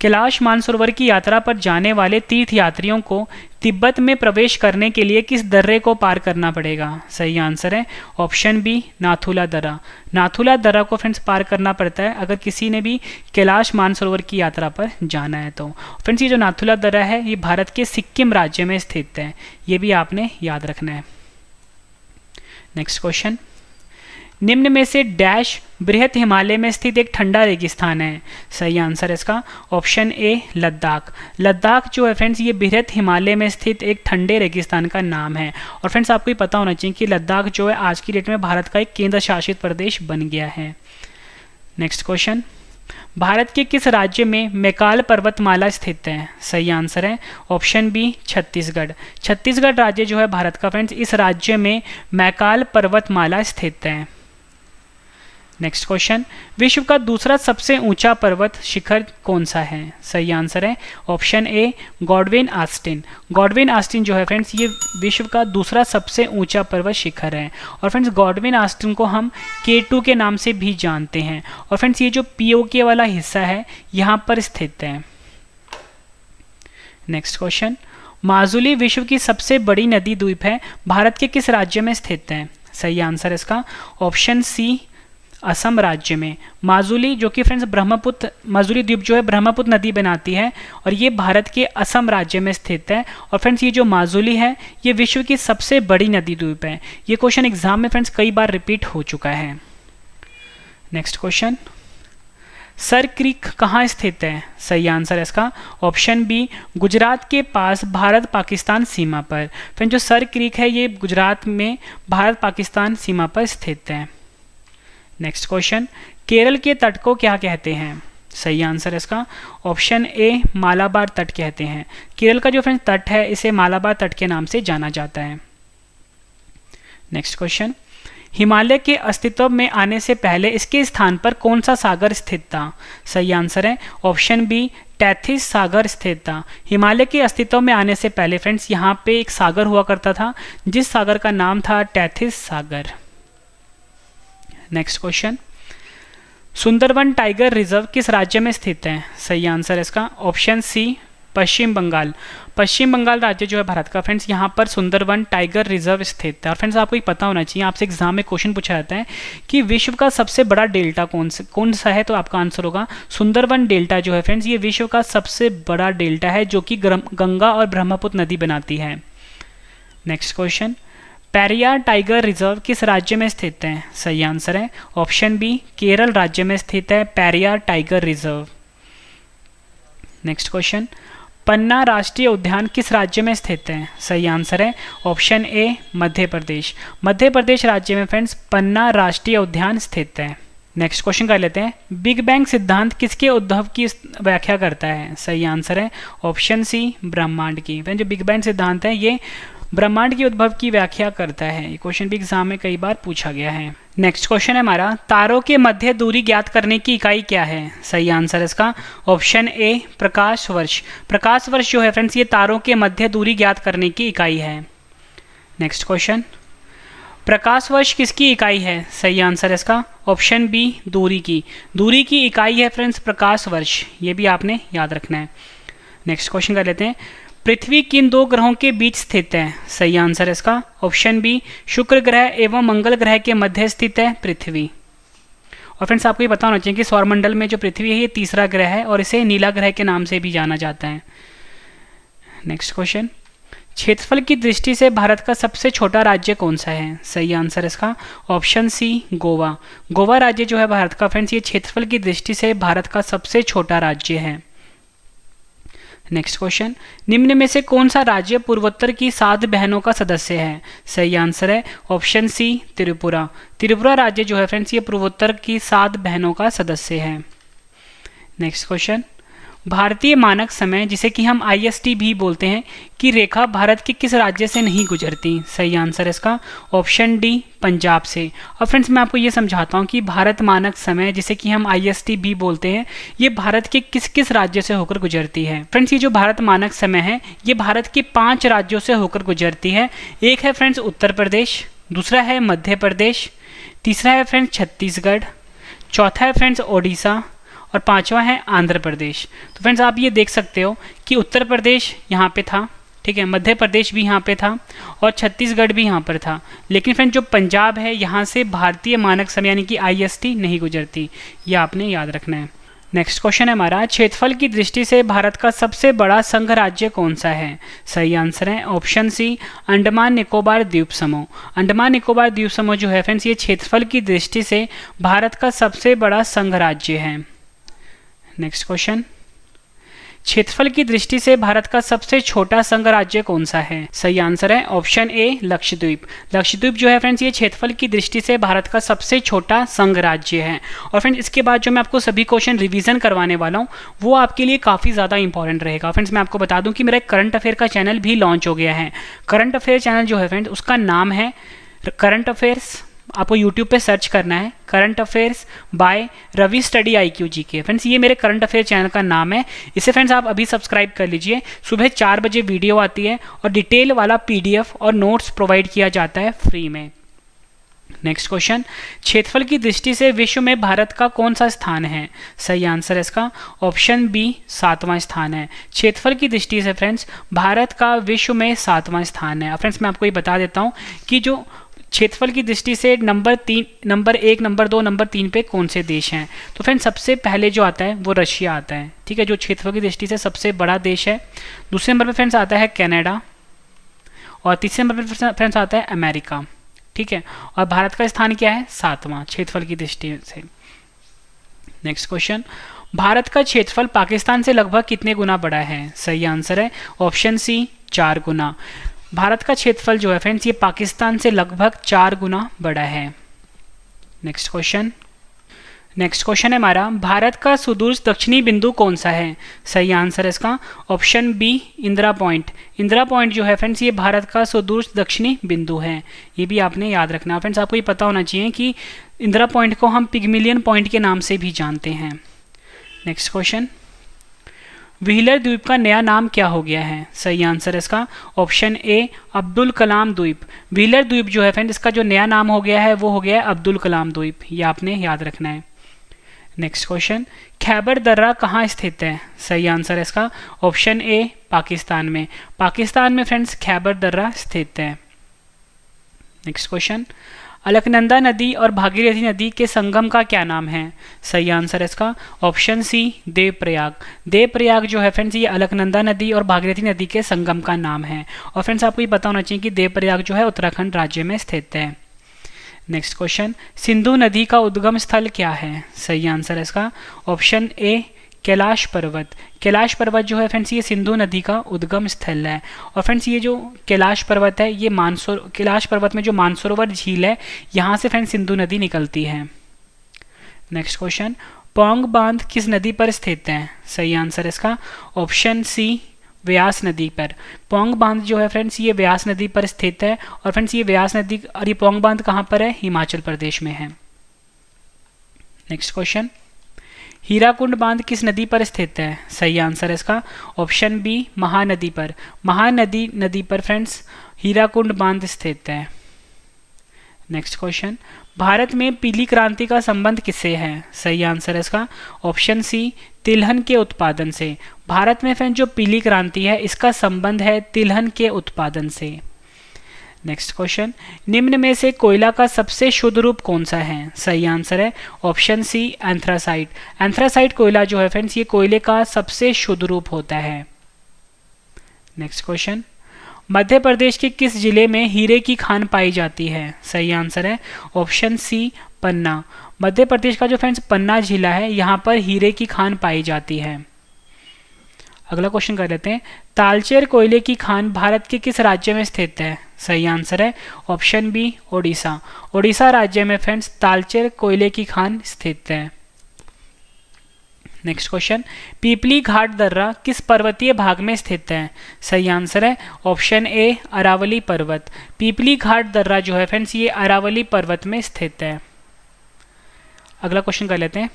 कैलाश मानसरोवर की यात्रा पर जाने वाले तीर्थयात्रियों को तिब्बत में प्रवेश करने के लिए किस दर्रे को पार करना पड़ेगा? सही आंसर है ऑप्शन बी नाथुला दर्रा। नाथुला दर्रा को फ्रेंड्स पार करना पड़ता है अगर किसी ने भी कैलाश मानसरोवर की यात्रा पर जाना है तो। फ्रेंड्स ये जो नाथुला दर्रा है ये भारत के सिक्किम राज्य में स्थित है, ये भी आपने याद रखना है। नेक्स्ट क्वेश्चन, निम्न में से डैश बृहत हिमालय में स्थित एक ठंडा रेगिस्तान है? सही आंसर है इसका ऑप्शन ए लद्दाख। लद्दाख जो है फ्रेंड्स ये बृहत हिमालय में स्थित एक ठंडे रेगिस्तान का नाम है। और फ्रेंड्स आपको ये पता होना चाहिए कि लद्दाख जो है आज की डेट में भारत का एक केंद्र शासित प्रदेश बन गया है। नेक्स्ट क्वेश्चन, भारत के किस राज्य में मैकाल पर्वतमाला स्थित है? सही आंसर है ऑप्शन बी छत्तीसगढ़। छत्तीसगढ़ राज्य जो है भारत का फ्रेंड्स इस राज्य में मैकाल पर्वतमाला स्थित है। नेक्स्ट क्वेश्चन, विश्व का दूसरा सबसे ऊंचा पर्वत शिखर कौन सा है? सही आंसर है option A Godwin Austen. Godwin Austen जो है फ्रेंड्स ये विश्व का दूसरा सबसे ऊंचा पर्वत शिखर है। और फ्रेंड्स गॉडविन आस्टिन को हम K2 के नाम से भी जानते हैं। और फ्रेंड्स ये जो POK वाला हिस्सा है यहाँ पर स्थित है। नेक्स्ट क्वेश्चन, माजुली विश्व की सबसे बड़ी नदी द्वीप है, भारत के किस राज्य में स्थित है? सही आंसर इसका ऑप्शन सी असम राज्य में। माजुली जो कि फ्रेंड्स ब्रह्मपुत्र, माजुली द्वीप जो है ब्रह्मपुत्र नदी बनाती है और ये भारत के असम राज्य में स्थित है। और फ्रेंड्स ये जो माजुली है ये विश्व की सबसे बड़ी नदी द्वीप है। ये क्वेश्चन एग्जाम में फ्रेंड्स कई बार रिपीट हो चुका है। नेक्स्ट क्वेश्चन, सर क्रीक कहाँ स्थित है? सही आंसर है इसका ऑप्शन बी गुजरात के पास भारत पाकिस्तान सीमा पर। फ्रेंड्स जो सर क्रीक है ये गुजरात में भारत पाकिस्तान सीमा पर स्थित है। नेक्स्ट क्वेश्चन, केरल के तट को क्या कहते हैं? सही आंसर है इसका ऑप्शन ए मालाबार तट कहते हैं। केरल का जो फ्रेंड्स तट है इसे मालाबार तट के नाम से जाना जाता है। नेक्स्ट क्वेश्चन, हिमालय के अस्तित्व में आने से पहले इसके स्थान पर कौन सा सागर स्थित था? सही आंसर है ऑप्शन बी टैथिस सागर स्थित था। हिमालय के अस्तित्व में आने से पहले फ्रेंड्स यहाँ पे एक सागर हुआ करता था जिस सागर का नाम था टैथिस सागर। Next question, Sundarban tiger reserve किस राज्य में स्थित है? सही आंसर है इसका ऑप्शन सी पश्चिम बंगाल। पश्चिम बंगाल राज्य जो है भारत का फ्रेंड्स यहाँ पर सुंदरवन टाइगर रिजर्व स्थित है। और फ्रेंड्स आपको ये पता होना चाहिए, आपसे एग्जाम में क्वेश्चन पूछा जाता है कि विश्व का सबसे बड़ा डेल्टा कौन सा है, तो आपका आंसर होगा सुंदरवन डेल्टा जो है फ्रेंड्स ये विश्व का सबसे बड़ा डेल्टा है जो कि गंगा और ब्रह्मपुत्र नदी बनाती है। Next question, Periyar tiger reserve किस राज्य में स्थित है? सही आंसर है ऑप्शन बी केरल राज्य में स्थित है Periyar tiger reserve. Next question, Panna राष्ट्रीय उद्यान किस राज्य में स्थित है? सही आंसर है ऑप्शन ए मध्य प्रदेश। मध्य प्रदेश राज्य में फ्रेंड्स पन्ना राष्ट्रीय उद्यान स्थित है। नेक्स्ट क्वेश्चन कर लेते हैं, बिग बैंग सिद्धांत किसके उद्भव की व्याख्या करता है? सही आंसर है ऑप्शन सी ब्रह्मांड की। जो बिग बैंग सिद्धांत है ये ब्रह्मांड के उद्भव की व्याख्या करता है? ये क्वेश्चन भी एग्जाम में कई बार पूछा गया है। नेक्स्ट क्वेश्चन है हमारा, तारों के मध्य दूरी ज्ञात करने की इकाई क्या है? सही आंसर इसका ऑप्शन ए प्रकाश वर्ष। प्रकाश वर्ष जो है फ्रेंड्स ये तारों के मध्य दूरी ज्ञात करने की इकाई है। नेक्स्ट क्वेश्चन, प्रकाश वर्ष किसकी इकाई है? सही आंसर इसका ऑप्शन बी दूरी की। दूरी की इकाई है फ्रेंड्स प्रकाश वर्ष, ये भी आपने याद रखना है। नेक्स्ट क्वेश्चन कर लेते हैं, पृथ्वी किन दो ग्रहों के बीच स्थित है? सही आंसर इसका ऑप्शन बी शुक्र ग्रह एवं मंगल ग्रह के मध्य स्थित है पृथ्वी। और फ्रेंड्स आपको ये पता होना चाहिए कि सौरमंडल में जो पृथ्वी है ये तीसरा ग्रह है और इसे नीला ग्रह के नाम से भी जाना जाता है। नेक्स्ट क्वेश्चन, क्षेत्रफल की दृष्टि से भारत का सबसे छोटा राज्य कौन सा है? सही आंसर इसका ऑप्शन सी गोवा। गोवा राज्य जो है भारत का फ्रेंड्स ये क्षेत्रफल की दृष्टि से भारत का सबसे छोटा राज्य है। नेक्स्ट क्वेश्चन, निम्न में से कौन सा राज्य पूर्वोत्तर की 7 बहनों का सदस्य है? सही आंसर है ऑप्शन सी त्रिपुरा। त्रिपुरा राज्य जो है फ्रेंड्स ये पूर्वोत्तर की 7 बहनों का सदस्य है। नेक्स्ट क्वेश्चन, भारतीय मानक समय जिसे कि हम IST भी बोलते हैं की रेखा भारत के किस राज्य से नहीं गुजरती? सही आंसर इसका ऑप्शन डी पंजाब से। और फ्रेंड्स मैं आपको ये समझाता हूँ कि भारत मानक समय जिसे कि हम IST भी बोलते हैं ये भारत के किस किस राज्य से होकर गुजरती है? फ्रेंड्स ये जो भारत मानक समय है ये भारत के 5 राज्यों से होकर गुजरती है। एक है फ्रेंड्स उत्तर प्रदेश, दूसरा है मध्य प्रदेश, तीसरा है फ्रेंड्स छत्तीसगढ़, चौथा है फ्रेंड्स ओडिशा और 5वां है आंध्र प्रदेश। तो फ्रेंड्स आप ये देख सकते हो कि उत्तर प्रदेश यहाँ पे था, ठीक है, मध्य प्रदेश भी यहाँ पे था और छत्तीसगढ़ भी यहाँ पर था। लेकिन फ्रेंड्स जो पंजाब है यहाँ से भारतीय मानक समय यानी कि IST नहीं गुजरती, ये आपने याद रखना है। नेक्स्ट क्वेश्चन है हमारा, क्षेत्रफल की दृष्टि से भारत का सबसे बड़ा संघ राज्य कौन सा है? सही आंसर है ऑप्शन सी अंडमान निकोबार द्वीप समूह। अंडमान निकोबार द्वीप समूह जो है फ्रेंड्स ये क्षेत्रफल की दृष्टि से भारत का सबसे बड़ा संघ राज्य है। नेक्स्ट क्वेश्चन, क्षेत्रफल की दृष्टि से भारत का सबसे छोटा संघ राज्य कौन सा है? सही आंसर है ऑप्शन ए लक्षद्वीप। लक्षद्वीप जो है फ्रेंड्स ये क्षेत्रफल की दृष्टि से भारत का सबसे छोटा संघ राज्य है। और फ्रेंड्स इसके बाद जो मैं आपको सभी क्वेश्चन रिवीजन करवाने वाला हूँ वो आपके लिए काफ़ी ज़्यादा इंपॉर्टेंट रहेगा। फ्रेंड्स मैं आपको बता दूं कि मेरा एक करंट अफेयर का चैनल भी लॉन्च हो गया है। करंट अफेयर चैनल जो है फ्रेंड्स उसका नाम है करंट अफेयर्स, आपको YouTube पे सर्च करना है current affairs by Ravi study IQ GK। Friends ये मेरे करंट अफेयर चैनल का नाम है, इसे फ्रेंड्स आप अभी सब्सक्राइब कर लीजिए। सुबह 4 बजे वीडियो आती है और डिटेल वाला PDF और नोट्स प्रोवाइड किया जाता है फ्री में। नेक्स्ट क्वेश्चन, क्षेत्रफल की दृष्टि से विश्व में भारत का कौन सा स्थान है? सही आंसर इसका ऑप्शन बी 7वां स्थान है। क्षेत्रफल की दृष्टि से फ्रेंड्स भारत का विश्व में 7वां स्थान है। फ्रेंड्स मैं आपको ये बता देता हूँ कि जो क्षेत्रफल की दृष्टि से नंबर 1, नंबर 2, नंबर 3 पे कौन से देश हैं? तो फ्रेंड्स सबसे पहले जो आता है वो रशिया आता है, ठीक है, जो क्षेत्रफल की दृष्टि से सबसे बड़ा देश है। दूसरे नंबर पे फ्रेंड्स आता है कनाडा और तीसरे नंबर पे फ्रेंड्स आता है अमेरिका, ठीक है। और भारत का स्थान क्या है? 7वां क्षेत्रफल की दृष्टि से। नेक्स्ट क्वेश्चन, भारत का क्षेत्रफल पाकिस्तान से लगभग कितने गुना बड़ा है? सही आंसर है ऑप्शन सी 4 गुना। भारत का क्षेत्रफल जो है फ्रेंड्स ये पाकिस्तान से लगभग 4 गुना बड़ा है। नेक्स्ट क्वेश्चन है हमारा, भारत का सुदूर दक्षिणी बिंदु कौन सा है? सही आंसर है इसका option B Indira point. Indira point जो है फ्रेंड्स ये भारत का सुदूर दक्षिणी बिंदु है, ये भी आपने याद रखना है। फ्रेंड्स आपको ये पता होना चाहिए कि इंदिरा पॉइंट को हम पिग्मिलियन पॉइंट के नाम से भी जानते हैं। नेक्स्ट क्वेश्चन, व्हीलर द्वीप का नया नाम क्या हो गया है? सही आंसर है इसका ऑप्शन ए अब्दुल कलाम द्वीप। व्हीलर द्वीप जो है फ्रेंड इसका जो नया नाम हो गया है वो हो गया है अब्दुल कलाम द्वीप, ये आपने याद रखना है। नेक्स्ट क्वेश्चन, खैबर दर्रा कहाँ स्थित है? सही आंसर है इसका ऑप्शन ए पाकिस्तान में। पाकिस्तान में फ्रेंड्स खैबर दर्रा स्थित है। नेक्स्ट क्वेश्चन, अलकनंदा नदी और भागीरथी नदी के संगम का क्या नाम है? सही आंसर है इसका ऑप्शन सी देवप्रयाग। देवप्रयाग जो है फ्रेंड्स ये अलकनंदा नदी और भागीरथी नदी के संगम का नाम है। और फ्रेंड्स आपको ये पता होना चाहिए कि देवप्रयाग जो है उत्तराखंड राज्य में स्थित है। नेक्स्ट क्वेश्चन, सिंधु नदी का उद्गम स्थल क्या है? सही आंसर है इसका ऑप्शन ए कैलाश पर्वत। कैलाश पर्वत जो है फ्रेंड्स ये सिंधु नदी का उद्गम स्थल है। और फ्रेंड्स ये जो कैलाश पर्वत है ये कैलाश पर्वत में जो मानसरोवर झील है यहाँ से फ्रेंड्स सिंधु नदी निकलती है। नेक्स्ट क्वेश्चन, पौंग बांध किस नदी पर स्थित है? सही आंसर इसका ऑप्शन सी व्यास नदी पर। पोंग बांध जो है फ्रेंड्स ये व्यास नदी पर स्थित है। और फ्रेंड्स ये व्यास नदी और ये पोंग बांध कहाँ पर है? हिमाचल प्रदेश में है। नेक्स्ट क्वेश्चन, हीराकुंड बांध किस नदी पर स्थित है? सही आंसर है इसका ऑप्शन बी, महानदी पर। महानदी नदी पर फ्रेंड्स हीराकुंड बांध स्थित है। नेक्स्ट क्वेश्चन, भारत में पीली क्रांति का संबंध किससे है? सही आंसर है इसका ऑप्शन सी, तिलहन के उत्पादन से। भारत में फ्रेंड्स जो पीली क्रांति है इसका संबंध है तिलहन के उत्पादन से। नेक्स्ट क्वेश्चन, निम्न में से कोयला का सबसे शुद्ध रूप कौन सा है? सही आंसर है ऑप्शन सी, एंथ्रासाइट। एंथ्रासाइट कोयला जो है फ्रेंड्स ये कोयले का सबसे शुद्ध रूप होता है। नेक्स्ट क्वेश्चन, मध्य प्रदेश के किस जिले में हीरे की खान पाई जाती है? सही आंसर है ऑप्शन सी, पन्ना। मध्य प्रदेश का जो फ्रेंड्स पन्ना जिला है यहाँ पर हीरे की खान पाई जाती है। अगला क्वेश्चन कर लेते हैं, तालचेर कोयले की खान भारत के किस राज्य में स्थित है? सही आंसर है ऑप्शन बी, ओडिशा। ओडिशा राज्य में फ्रेंड्स तालचेर कोयले की खान स्थित है। नेक्स्ट क्वेश्चन, पीपली घाट दर्रा किस पर्वतीय भाग में स्थित है? सही आंसर है ऑप्शन ए, अरावली पर्वत। पीपली घाट दर्रा जो है फ्रेंड्स ये अरावली पर्वत में स्थित है। अगला क्वेश्चन कर लेते हैं,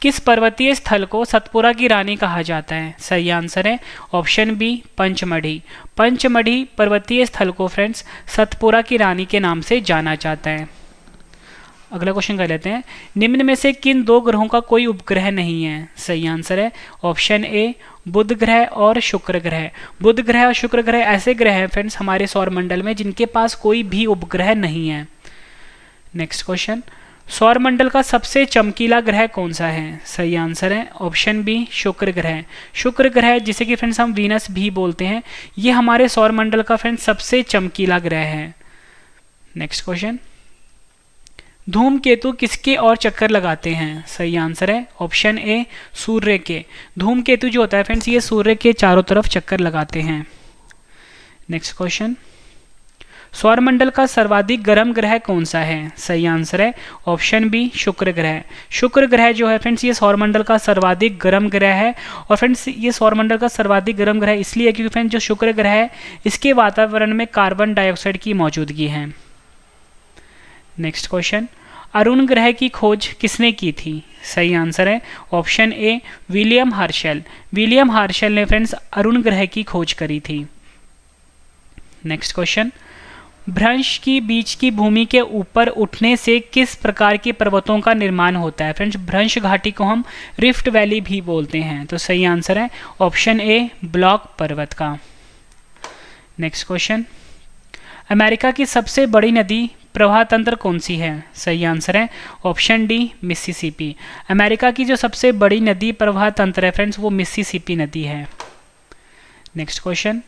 किस पर्वतीय स्थल को सतपुरा की रानी कहा जाता है? सही आंसर है ऑप्शन बी, पंचमढ़ी। पंचमढ़ी पर्वतीय स्थल को फ्रेंड्स सतपुरा की रानी के नाम से जाना जाता है। अगला क्वेश्चन कर लेते हैं, निम्न में से किन दो ग्रहों का कोई उपग्रह नहीं है? सही आंसर है ऑप्शन ए, बुध ग्रह और शुक्र ग्रह। बुध ग्रह और शुक्र ग्रह ऐसे ग्रह हैं फ्रेंड्स हमारे सौरमंडल में जिनके पास कोई भी उपग्रह नहीं है। नेक्स्ट क्वेश्चन, सौरमंडल का सबसे चमकीला ग्रह कौन सा है? सही आंसर है ऑप्शन बी, शुक्र ग्रह। शुक्र ग्रह जिसे कि फ्रेंड्स हम वीनस भी बोलते हैं, ये हमारे सौरमंडल का फ्रेंड्स सबसे चमकीला ग्रह है। नेक्स्ट क्वेश्चन, धूमकेतु किसके और चक्कर लगाते हैं? सही आंसर है ऑप्शन ए, सूर्य के। धूमकेतु जो होता है फ्रेंड्स ये सूर्य के चारों तरफ चक्कर लगाते हैं। नेक्स्ट क्वेश्चन, सौरमंडल का सर्वाधिक गर्म ग्रह कौन सा है? सही आंसर है ऑप्शन बी, शुक्र ग्रह। शुक्र ग्रह जो है फ्रेंड्स ये सौरमंडल का सर्वाधिक गर्म ग्रह है। और फ्रेंड्स ये सौरमंडल का सर्वाधिक गर्म ग्रह इसलिए क्योंकि फ्रेंड्स जो शुक्र ग्रह है इसके वातावरण में कार्बन डाइऑक्साइड की मौजूदगी है। नेक्स्ट क्वेश्चन, अरुण ग्रह की खोज किसने की थी? सही आंसर है option A, William Herschel. William Herschel ने फ्रेंड्स अरुण ग्रह की खोज करी थी। नेक्स्ट क्वेश्चन, भ्रंश की बीच की भूमि के ऊपर उठने से किस प्रकार के पर्वतों का निर्माण होता है? फ्रेंड्स भ्रंश घाटी को हम रिफ्ट वैली भी बोलते हैं। तो सही आंसर है ऑप्शन ए, ब्लॉक पर्वत का। नेक्स्ट क्वेश्चन, अमेरिका की सबसे बड़ी नदी प्रवाह तंत्र कौन सी है? सही आंसर है ऑप्शन डी, मिसिसिपी। अमेरिका की जो सबसे बड़ी नदी प्रवाह तंत्र है फ्रेंड्स वो मिसिसिपी नदी है। नेक्स्ट क्वेश्चन,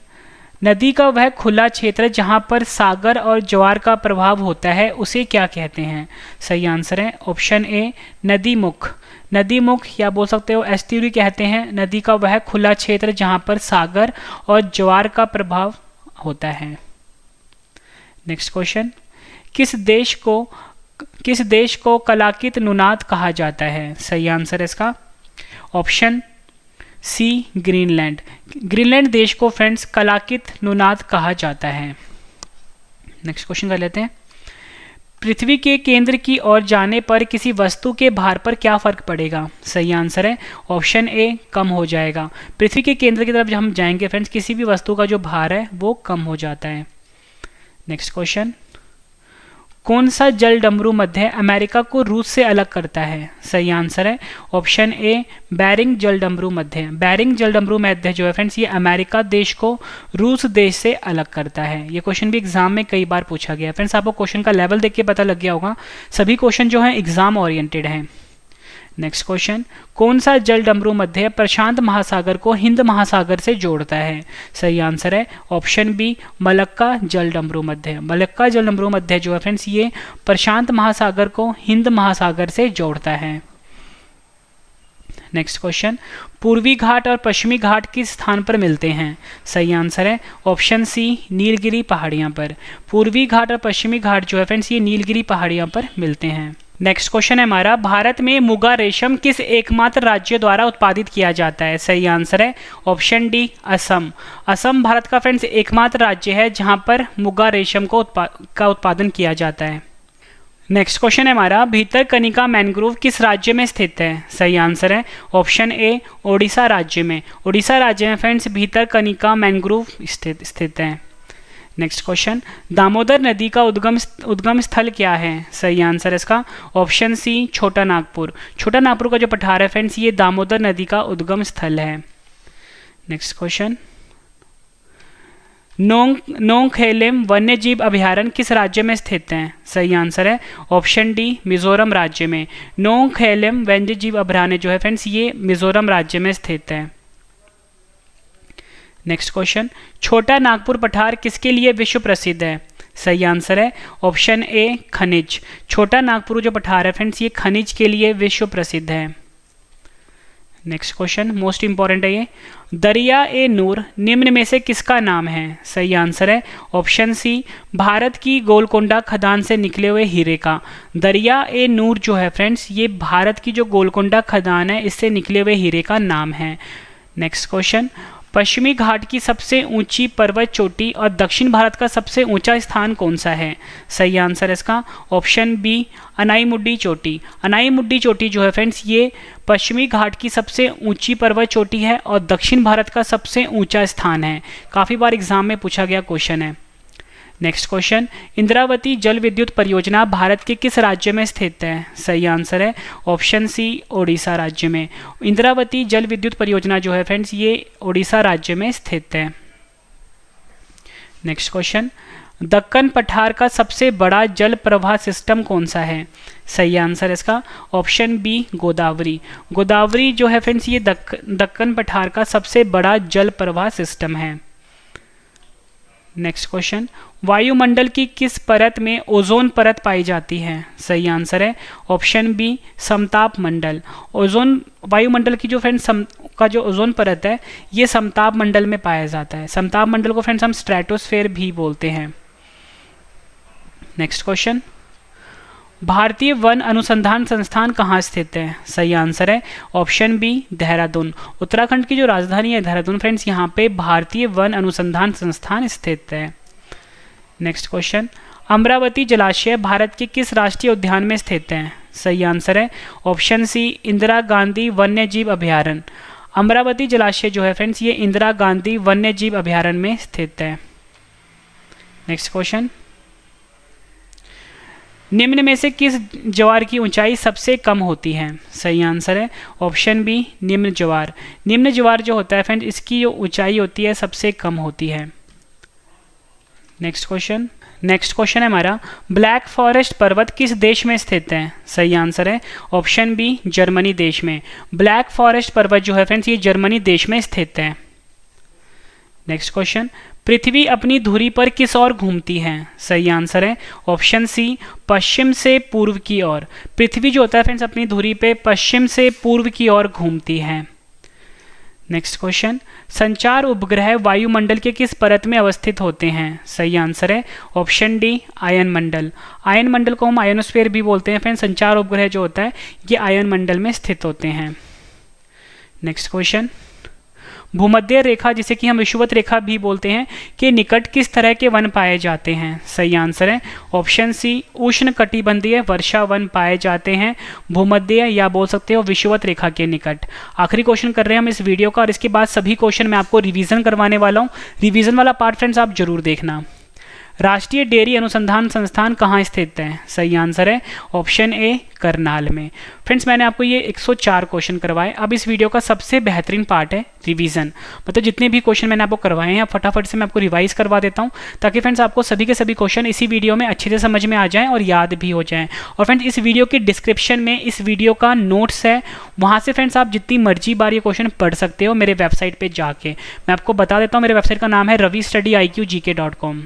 नदी का वह खुला क्षेत्र जहां पर सागर और ज्वार का प्रभाव होता है उसे क्या कहते हैं? सही आंसर है ऑप्शन ए, नदी मुख। नदी मुख या बोल सकते हो एस्ट्यूरी कहते हैं नदी का वह खुला क्षेत्र जहां पर सागर और ज्वार का प्रभाव होता है। नेक्स्ट क्वेश्चन, किस देश को कलाकित नुनाद कहा जाता है? सही आंसर है इसका ऑप्शन सी, ग्रीनलैंड। ग्रीनलैंड देश को फ्रेंड्स कलाकित नुनाद कहा जाता है। नेक्स्ट क्वेश्चन कर लेते हैं, पृथ्वी के केंद्र की ओर जाने पर किसी वस्तु के भार पर क्या फर्क पड़ेगा? सही आंसर है ऑप्शन ए, कम हो जाएगा। पृथ्वी के केंद्र की तरफ जब हम जाएंगे फ्रेंड्स किसी भी वस्तु का जो भार है वो कम हो जाता है। नेक्स्ट क्वेश्चन, कौन सा जल डमरू मध्य अमेरिका को रूस से अलग करता है? सही आंसर है ऑप्शन ए, बैरिंग जल डमरू मध्य। बैरिंग जल डमरू मध्य जो है फ्रेंड्स ये अमेरिका देश को रूस देश से अलग करता है। ये क्वेश्चन भी एग्जाम में कई बार पूछा गया। फ्रेंड्स आपको क्वेश्चन का लेवल देख के पता लग गया होगा, सभी क्वेश्चन जो है एग्जाम ओरिएंटेड हैं। नेक्स्ट क्वेश्चन, कौन सा जल डमरू मध्य प्रशांत महासागर को हिंद महासागर से जोड़ता है? सही आंसर है ऑप्शन बी, मलक्का जल डमरू मध्य। मलक्का जल डमरू मध्य जो है फ्रेंड्स ये प्रशांत महासागर को हिंद महासागर से जोड़ता है। नेक्स्ट क्वेश्चन, पूर्वी घाट और पश्चिमी घाट किस स्थान पर मिलते हैं? सही आंसर है ऑप्शन सी, नीलगिरी पहाड़ियाँ पर। पूर्वी घाट और पश्चिमी घाट जो है फ्रेंड्स ये नीलगिरी पहाड़ियाँ पर मिलते हैं। नेक्स्ट क्वेश्चन है हमारा, भारत में मुगा रेशम किस एकमात्र राज्य द्वारा उत्पादित किया जाता है? सही आंसर है ऑप्शन डी असम। असम भारत का फ्रेंड्स एकमात्र राज्य है जहां पर मुगा रेशम का उत्पादन किया जाता है। नेक्स्ट क्वेश्चन है हमारा, भीतरकनिका मैंग्रोव किस राज्य में स्थित है? सही आंसर है ऑप्शन ए ओडिशा राज्य में। ओडिशा राज्य में फ्रेंड्स भीतरकनिका मैंग्रोव स्थित है। नेक्स्ट क्वेश्चन, दामोदर नदी का उद्गम स्थल क्या है? सही आंसर है इसका ऑप्शन सी छोटा नागपुर। छोटा नागपुर का जो पठार है फ्रेंड्स ये दामोदर नदी का उद्गम स्थल है। नेक्स्ट क्वेश्चन, नोंगखेलेम वन्यजीव अभयारण्य किस राज्य में स्थित है? सही आंसर है ऑप्शन डी मिजोरम राज्य में। नोंगखेलेम वन्यजीव अभयारण्य जो है फ्रेंड्स ये मिजोरम राज्य में स्थित है। नेक्स्ट क्वेश्चन, छोटा नागपुर पठार किसके लिए विश्व प्रसिद्ध है? सही आंसर है ऑप्शन ए खनिज। छोटा नागपुर जो पठार है फ्रेंड्स ये खनिज के लिए विश्व प्रसिद्ध है। नेक्स्ट क्वेश्चन मोस्ट इंपॉर्टेंट है ये, दरिया ए नूर निम्न में से किसका नाम है? सही आंसर है ऑप्शन सी भारत की गोलकोंडा खदान से निकले हुए हीरे का। दरिया ए नूर जो है फ्रेंड्स ये भारत की जो गोलकोंडा खदान है इससे निकले हुए हीरे का नाम है। नेक्स्ट क्वेश्चन, पश्चिमी घाट की सबसे ऊंची पर्वत चोटी और दक्षिण भारत का सबसे ऊंचा स्थान कौन सा है? सही आंसर है इसका ऑप्शन बी अनाईमुड्डी चोटी। अनाईमुड्डी चोटी जो है फ्रेंड्स ये पश्चिमी घाट की सबसे ऊंची पर्वत चोटी है और दक्षिण भारत का सबसे ऊंचा स्थान है। काफ़ी बार एग्जाम में पूछा गया क्वेश्चन है। नेक्स्ट क्वेश्चन, इंद्रावती जल विद्युत परियोजना भारत के किस राज्य में स्थित है? सही आंसर है ऑप्शन सी ओडिशा राज्य में। इंद्रावती जल विद्युत परियोजना जो है फ्रेंड्स ये ओडिशा राज्य में स्थित है। नेक्स्ट क्वेश्चन, दक्कन पठार का सबसे बड़ा जल प्रवाह सिस्टम कौन सा है? सही आंसर है इसका ऑप्शन बी गोदावरी। गोदावरी जो है फ्रेंड्स ये दक्कन पठार का सबसे बड़ा जल प्रवाह सिस्टम है। नेक्स्ट क्वेश्चन, वायुमंडल की किस परत में ओजोन परत पाई जाती है? सही आंसर है ऑप्शन बी समताप मंडल। ओजोन वायुमंडल की जो फ्रेंड्स का जो ओजोन परत है ये समताप मंडल में पाया जाता है। समताप मंडल को फ्रेंड्स हम स्ट्रेटोस्फेयर भी बोलते हैं। नेक्स्ट क्वेश्चन, भारतीय वन अनुसंधान संस्थान कहाँ स्थित है? सही आंसर है ऑप्शन बी देहरादून। उत्तराखंड की जो राजधानी है देहरादून फ्रेंड्स यहाँ पे भारतीय वन अनुसंधान संस्थान स्थित है। नेक्स्ट क्वेश्चन, अमरावती जलाशय भारत के किस राष्ट्रीय उद्यान में स्थित है? सही आंसर है ऑप्शन सी इंदिरा गांधी वन्यजीव अभयारण्य। अमरावती जलाशय जो है फ्रेंड्स ये इंदिरा गांधी वन्यजीव अभयारण्य में स्थित है। नेक्स्ट क्वेश्चन, निम्न में से किस ज्वार की ऊंचाई सबसे कम होती है? सही आंसर है ऑप्शन बी निम्न ज्वार। निम्न ज्वार जो होता है फ्रेंड इसकी जो ऊंचाई होती है सबसे कम होती है। नेक्स्ट क्वेश्चन है हमारा, ब्लैक फॉरेस्ट पर्वत किस देश में स्थित है? सही आंसर है ऑप्शन बी जर्मनी देश में। ब्लैक फॉरेस्ट पर्वत जो है फ्रेंड्स ये जर्मनी देश में स्थित है। नेक्स्ट क्वेश्चन, पृथ्वी अपनी धुरी पर किस ओर घूमती है? सही आंसर है ऑप्शन सी पश्चिम से पूर्व की ओर। पृथ्वी जो होता है फ्रेंड्स अपनी धुरी पे पश्चिम से पूर्व की ओर घूमती है। नेक्स्ट क्वेश्चन, संचार उपग्रह वायुमंडल के किस परत में अवस्थित होते हैं? सही आंसर है ऑप्शन डी आयन मंडल। आयन मंडल को हम आयनोस्फीयर भी बोलते हैं फ्रेंड्स। संचार उपग्रह जो होता है ये आयन मंडल में स्थित होते हैं। नेक्स्ट क्वेश्चन, भूमध्य रेखा जिसे कि हम विषुवत रेखा भी बोलते हैं के निकट किस तरह के वन पाए जाते हैं? सही आंसर है ऑप्शन सी उष्ण कटिबंधीय वर्षा वन पाए जाते हैं भूमध्य या बोल सकते हो विषुवत रेखा के निकट। आखिरी क्वेश्चन कर रहे हैं हम इस वीडियो का और इसके बाद सभी क्वेश्चन मैं आपको रिवीजन करवाने वाला हूँ। रिवीजन वाला पार्ट फ्रेंड्स आप जरूर देखना। राष्ट्रीय डेयरी अनुसंधान संस्थान कहाँ स्थित है? सही आंसर है ऑप्शन ए करनाल में। फ्रेंड्स मैंने आपको ये 104 क्वेश्चन करवाए। अब इस वीडियो का सबसे बेहतरीन पार्ट है रिवीजन। मतलब जितने भी क्वेश्चन मैंने आपको करवाए हैं फटाफट से मैं आपको रिवाइज करवा देता हूँ ताकि फ्रेंड्स आपको सभी के सभी क्वेश्चन इसी वीडियो में अच्छे से समझ में आ जाएँ और याद भी हो जाएँ। और फ्रेंड्स इस वीडियो के डिस्क्रिप्शन में इस वीडियो का नोट्स है, वहाँ से फ्रेंड्स आप जितनी मर्जी बार ये क्वेश्चन पढ़ सकते हो मेरे वेबसाइट पर जाके। मैं आपको बता देता हूँ मेरे वेबसाइट का नाम है ravistudy.iqgk.com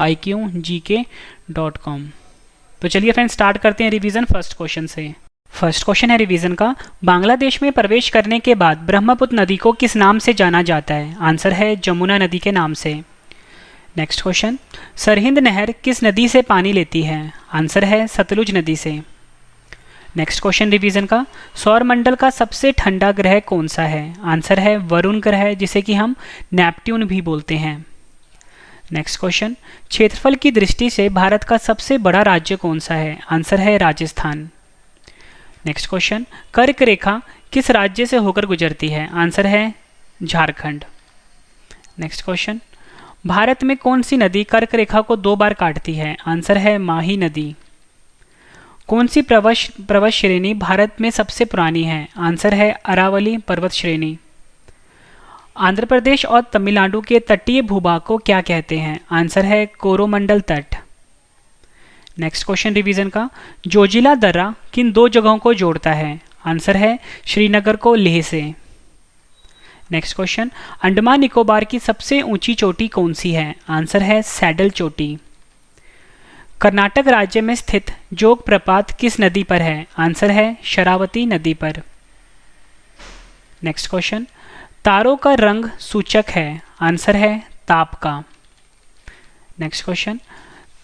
iqgk.com। तो चलिए फ्रेंड्स स्टार्ट करते हैं रिवीजन फर्स्ट क्वेश्चन से। फर्स्ट क्वेश्चन है रिवीजन का, बांग्लादेश में प्रवेश करने के बाद ब्रह्मपुत्र नदी को किस नाम से जाना जाता है? आंसर है जमुना नदी के नाम से। नेक्स्ट क्वेश्चन, सरहिंद नहर किस नदी से पानी लेती है? आंसर है सतलुज नदी से। नेक्स्ट क्वेश्चन रिवीजन का, सौर मंडल का सबसे ठंडा ग्रह कौन सा है? आंसर है वरुण ग्रह, जिसे कि हम नेपट्यून भी बोलते हैं। नेक्स्ट क्वेश्चन, क्षेत्रफल की दृष्टि से भारत का सबसे बड़ा राज्य कौन सा है? आंसर है राजस्थान। नेक्स्ट क्वेश्चन, कर्क रेखा किस राज्य से होकर गुजरती है? आंसर है झारखंड। नेक्स्ट क्वेश्चन, भारत में कौन सी नदी कर्क रेखा को 2 बार काटती है? आंसर है माही नदी। कौन सी पर्वत श्रेणी भारत में सबसे पुरानी है? आंसर है अरावली पर्वत श्रेणी। आंध्र प्रदेश और तमिलनाडु के तटीय भूभाग को क्या कहते हैं? आंसर है कोरोमंडल तट। नेक्स्ट क्वेश्चन रिवीजन का, जोजिला दर्रा किन 2 जगहों को जोड़ता है? आंसर है श्रीनगर को लेह से। नेक्स्ट क्वेश्चन, अंडमान निकोबार की सबसे ऊंची चोटी कौन सी है? आंसर है सैडल चोटी। कर्नाटक राज्य में स्थित जोग प्रपात किस नदी पर है? आंसर है शरावती नदी पर। नेक्स्ट क्वेश्चन, तारों का रंग सूचक है? आंसर है ताप का। नेक्स्ट क्वेश्चन,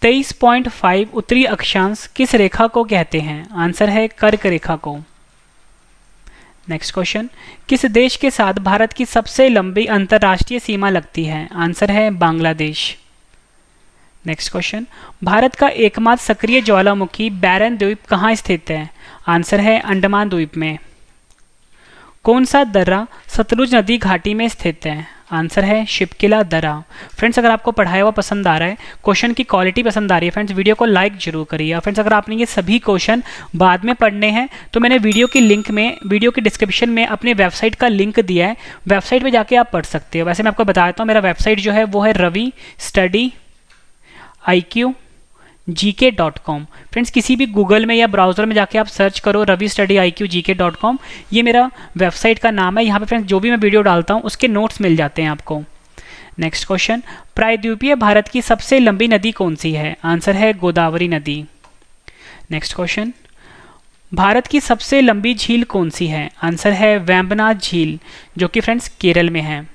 23.5 उत्तरी अक्षांश किस रेखा को कहते हैं? आंसर है कर्क रेखा को। नेक्स्ट क्वेश्चन, किस देश के साथ भारत की सबसे लंबी अंतर्राष्ट्रीय सीमा लगती है? आंसर है बांग्लादेश। नेक्स्ट क्वेश्चन, भारत का एकमात्र सक्रिय ज्वालामुखी बैरन द्वीप कहाँ स्थित है? आंसर है अंडमान द्वीप में। कौन सा दर्रा सतलुज नदी घाटी में स्थित है? आंसर है शिपकिला दर्रा। फ्रेंड्स, अगर आपको पढ़ाया हुआ पसंद आ रहा है, क्वेश्चन की क्वालिटी पसंद आ रही है, फ्रेंड्स वीडियो को लाइक जरूर करिए। फ्रेंड्स, अगर आपने ये सभी क्वेश्चन बाद में पढ़ने हैं तो मैंने वीडियो के डिस्क्रिप्शन में अपने वेबसाइट का लिंक दिया है, वेबसाइट पर जाके आप पढ़ सकते हो। वैसे मैं आपको बता देता हूँ, मेरा वेबसाइट जो है वो है ravistudyIQgk.com। फ्रेंड्स, किसी भी गूगल में या ब्राउज़र में जाके आप सर्च करो ravistudyIQgk.com, ये मेरा वेबसाइट का नाम है। यहाँ पे फ्रेंड्स जो भी मैं वीडियो डालता हूँ उसके नोट्स मिल जाते हैं आपको। नेक्स्ट क्वेश्चन, प्रायद्वीपीय भारत की सबसे लंबी नदी कौन सी है? आंसर है गोदावरी नदी। नेक्स्ट क्वेश्चन, भारत की सबसे लंबी झील कौन सी है? आंसर है वेम्बनाथ झील, जो कि फ्रेंड्स केरल में है।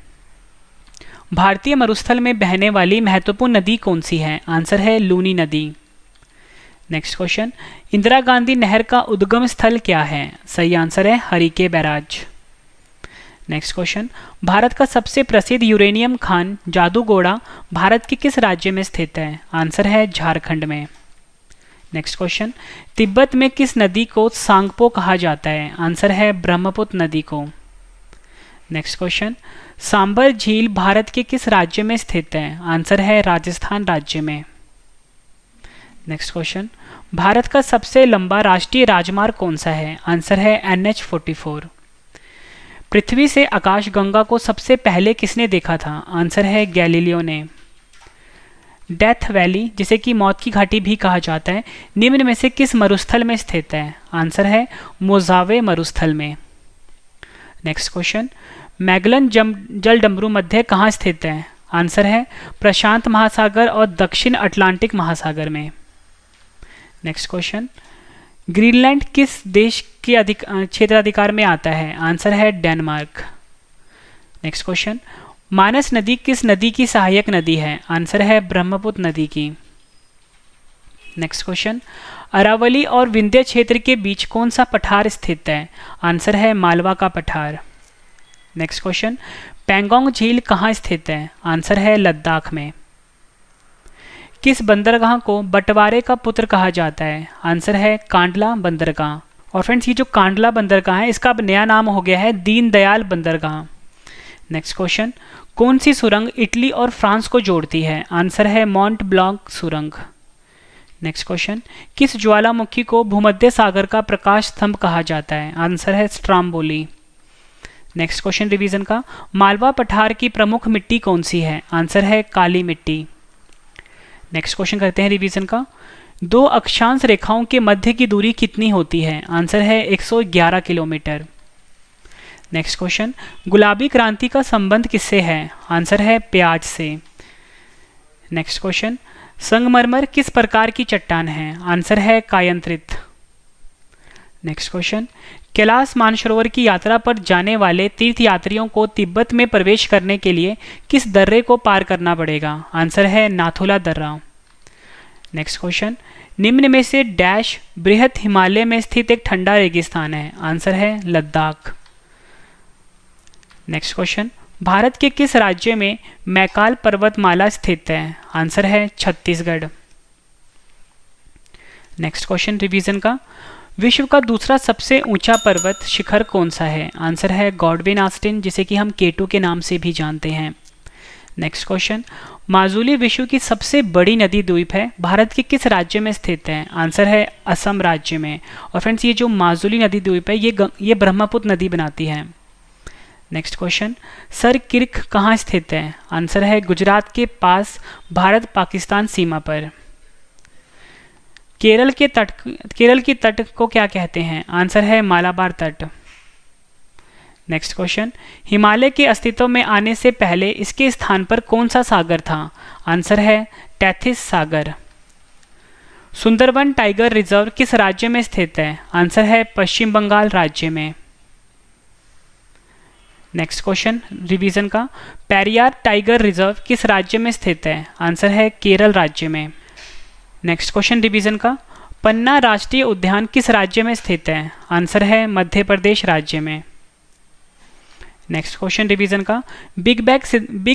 भारतीय मरुस्थल में बहने वाली महत्वपूर्ण नदी कौन सी है? आंसर है लूनी नदी। नेक्स्ट क्वेश्चन, इंदिरा गांधी नहर का उद्गम स्थल क्या है? सही आंसर है Harike barrage. Next question, Bharat का सबसे प्रसिद्ध यूरेनियम खान जादूगोड़ा भारत के किस राज्य में स्थित है? आंसर है झारखंड में। नेक्स्ट क्वेश्चन, तिब्बत में किस नदी को सांगपो कहा जाता है? आंसर है ब्रह्मपुत्र नदी को। नेक्स्ट क्वेश्चन, सांबर झील भारत के किस राज्य में स्थित है? आंसर है राजस्थान राज्य में। नेक्स्ट क्वेश्चन, भारत का सबसे लंबा राष्ट्रीय राजमार्ग कौन सा है? आंसर है NH-44। पृथ्वी से आकाशगंगा को सबसे पहले किसने देखा था? आंसर है गैलीलियो ने। डेथ वैली, जिसे कि मौत की घाटी भी कहा जाता है, निम्न में से किस मरुस्थल में स्थित है? आंसर है मोजावे मरुस्थल में। नेक्स्ट क्वेश्चन, मैगलन जलडमरू मध्य कहाँ स्थित है? आंसर है प्रशांत महासागर और दक्षिण अटलांटिक महासागर में। नेक्स्ट क्वेश्चन, ग्रीनलैंड किस देश के क्षेत्राधिकार में आता है? आंसर है डेनमार्क। नेक्स्ट क्वेश्चन, मानस नदी किस नदी की सहायक नदी है? आंसर है ब्रह्मपुत्र नदी की। नेक्स्ट क्वेश्चन, अरावली और विंध्य क्षेत्र के बीच कौन सा पठार स्थित है? आंसर है मालवा का पठार। नेक्स्ट क्वेश्चन, पैंगोंग झील कहाँ स्थित है? आंसर है लद्दाख में। किस बंदरगाह को बंटवारे का पुत्र कहा जाता है? आंसर है कांडला बंदरगाह। और फ्रेंड्स, ये जो कांडला बंदरगाह है इसका अब नया नाम हो गया है दीनदयाल बंदरगाह। नेक्स्ट क्वेश्चन, कौन सी सुरंग इटली और फ्रांस को जोड़ती है? आंसर है मॉन्ट ब्लांक सुरंग। नेक्स्ट क्वेश्चन, किस ज्वालामुखी को भूमध्य सागर का प्रकाश स्तंभ कहा जाता है? आंसर है स्ट्राम्बोली। नेक्स्ट क्वेश्चन रिवीजन का, मालवा पठार की प्रमुख मिट्टी कौन सी है? आंसर है काली मिट्टी। नेक्स्ट क्वेश्चन करते हैं रिवीजन का, 2 अक्षांश रेखाओं के मध्य की दूरी कितनी होती है? आंसर है 111 किलोमीटर। नेक्स्ट क्वेश्चन, गुलाबी क्रांति का संबंध किससे है? आंसर है प्याज से। नेक्स्ट क्वेश्चन, संगमरमर किस प्रकार की चट्टान है? आंसर है कायंत्रित। नेक्स्ट क्वेश्चन, कैलाश मानसरोवर की यात्रा पर जाने वाले तीर्थयात्रियों को तिब्बत में प्रवेश करने के लिए किस दर्रे को पार करना पड़ेगा? आंसर है नाथुला दर्रा। नेक्स्ट क्वेश्चन, निम्न में से डैश बृहत हिमालय में स्थित एक ठंडा रेगिस्तान है? आंसर है लद्दाख। नेक्स्ट क्वेश्चन, भारत के किस राज्य में मैकाल पर्वतमाला स्थित है? आंसर है छत्तीसगढ़। नेक्स्ट क्वेश्चन रिवीजन का, विश्व का दूसरा सबसे ऊंचा पर्वत शिखर कौन सा है? आंसर है गॉडविन ऑस्टिन, जिसे कि हम K2 के नाम से भी जानते हैं। नेक्स्ट क्वेश्चन, माजुली विश्व की सबसे बड़ी नदी द्वीप है, भारत के किस राज्य में स्थित है? आंसर है असम राज्य में। और फ्रेंड्स, ये जो माजुली नदी द्वीप है ये ब्रह्मपुत्र नदी बनाती है। नेक्स्ट क्वेश्चन, सर किर्क कहाँ स्थित है? आंसर है गुजरात के पास, भारत पाकिस्तान सीमा पर। केरल की तट को क्या कहते हैं? आंसर है मालाबार तट। नेक्स्ट क्वेश्चन, हिमालय के अस्तित्व में आने से पहले इसके स्थान पर कौन सा सागर था? आंसर है टेथिस सागर। सुंदरवन टाइगर रिजर्व किस राज्य में स्थित है? आंसर है पश्चिम बंगाल राज्य में। नेक्स्ट क्वेश्चन रिवीजन का, पेरियार टाइगर रिजर्व किस राज्य में स्थित है? आंसर है केरल राज्य में। नेक्स्ट क्वेश्चन रिवीजन का, पन्ना राष्ट्रीय उद्यान किस राज्य में स्थित है? आंसर है मध्य प्रदेश राज्य में। नेक्स्ट क्वेश्चन रिवीजन का, बिग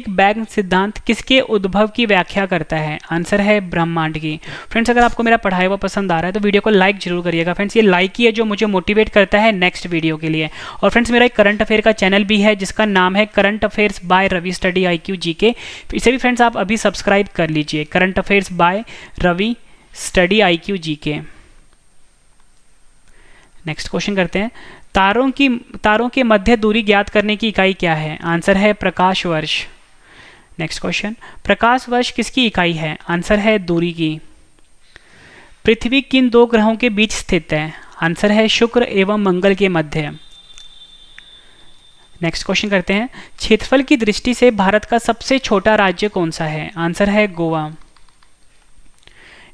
बैंग सिद्धांत किसके उद्भव की व्याख्या करता है? आंसर है ब्रह्मांड की। फ्रेंड्स, अगर आपको मेरा पढ़ाया हुआ पसंद आ रहा है तो वीडियो को लाइक जरूर करिएगा। फ्रेंड्स, ये लाइक ही है जो मुझे मोटिवेट करता है नेक्स्ट वीडियो के लिए। और फ्रेंड्स, मेरा एक करंट अफेयर का चैनल भी है जिसका नाम है current affairs by Ravi study IQ GK। इसे भी फ्रेंड्स आप अभी सब्सक्राइब कर लीजिए, current affairs by Ravi study IQ GK। Next question करते हैं, तारों के मध्य दूरी ज्ञात करने की इकाई क्या है? आंसर है प्रकाश वर्ष। नेक्स्ट क्वेश्चन, प्रकाश वर्ष किसकी इकाई है? आंसर है दूरी की। पृथ्वी किन दो ग्रहों के बीच स्थित है? आंसर है शुक्र एवं मंगल के मध्य। नेक्स्ट क्वेश्चन करते हैं, क्षेत्रफल की दृष्टि से भारत का सबसे छोटा राज्य कौन सा है? आंसर है गोवा।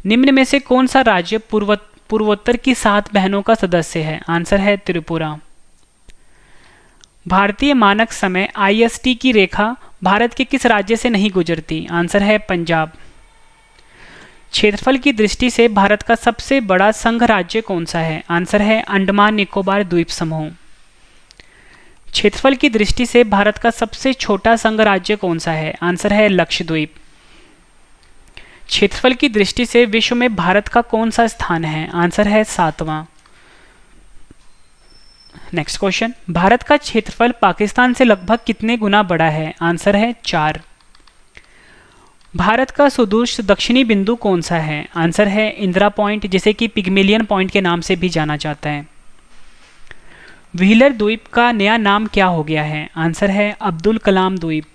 निम्न में से कौन सा राज्य पूर्वोत्तर की 7 बहनों का सदस्य है? आंसर है त्रिपुरा। भारतीय मानक समय IST की रेखा भारत के किस राज्य से नहीं गुजरती? आंसर है पंजाब। क्षेत्रफल की दृष्टि से भारत का सबसे बड़ा संघ राज्य कौन सा है? आंसर है अंडमान निकोबार द्वीप समूह। क्षेत्रफल की दृष्टि से भारत का सबसे छोटा संघ राज्य कौन सा है? आंसर है लक्षद्वीप। क्षेत्रफल की दृष्टि से विश्व में भारत का कौन सा स्थान है? आंसर है 7वां। नेक्स्ट क्वेश्चन, भारत का क्षेत्रफल पाकिस्तान से लगभग कितने गुना बड़ा है? आंसर है 4। भारत का सुदूर दक्षिणी बिंदु कौन सा है? आंसर है इंदिरा पॉइंट, जिसे कि पिग्मेलियन पॉइंट के नाम से भी जाना जाता है। व्हीलर द्वीप का नया नाम क्या हो गया है? आंसर है अब्दुल कलाम द्वीप।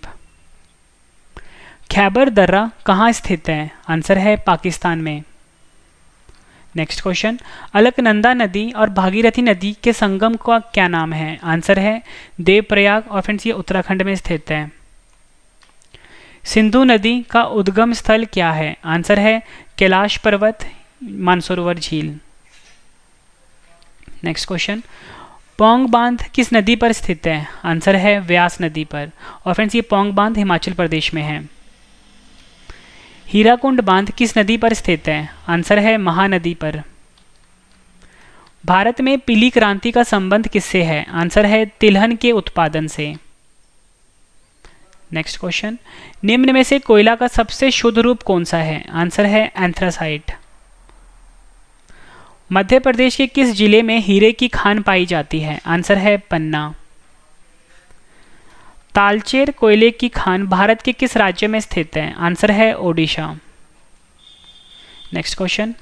खैबर दर्रा कहाँ स्थित है? आंसर है पाकिस्तान में। नेक्स्ट क्वेश्चन, अलकनंदा नदी और भागीरथी नदी के संगम का क्या नाम है? आंसर है देवप्रयाग। और फ्रेंड्स, ये उत्तराखंड में स्थित है। सिंधु नदी का उद्गम स्थल क्या है? आंसर है कैलाश पर्वत, मानसरोवर झील। नेक्स्ट क्वेश्चन, पौंग बांध किस नदी पर स्थित है? आंसर है व्यास नदी पर। और फ्रेंड्स, ये पौंग बांध हिमाचल प्रदेश में है। हीराकुंड बांध किस नदी पर स्थित है? आंसर है महानदी पर। भारत में पीली क्रांति का संबंध किससे है? आंसर है तिलहन के उत्पादन से। नेक्स्ट क्वेश्चन, निम्न में से कोयला का सबसे शुद्ध रूप कौन सा है? आंसर है एंथ्रासाइट। मध्य प्रदेश के किस जिले में हीरे की खान पाई जाती है? आंसर है पन्ना। तालचेर कोयले की खान भारत के किस राज्य में स्थित है? आंसर है ओडिशा। नेक्स्ट क्वेश्चन,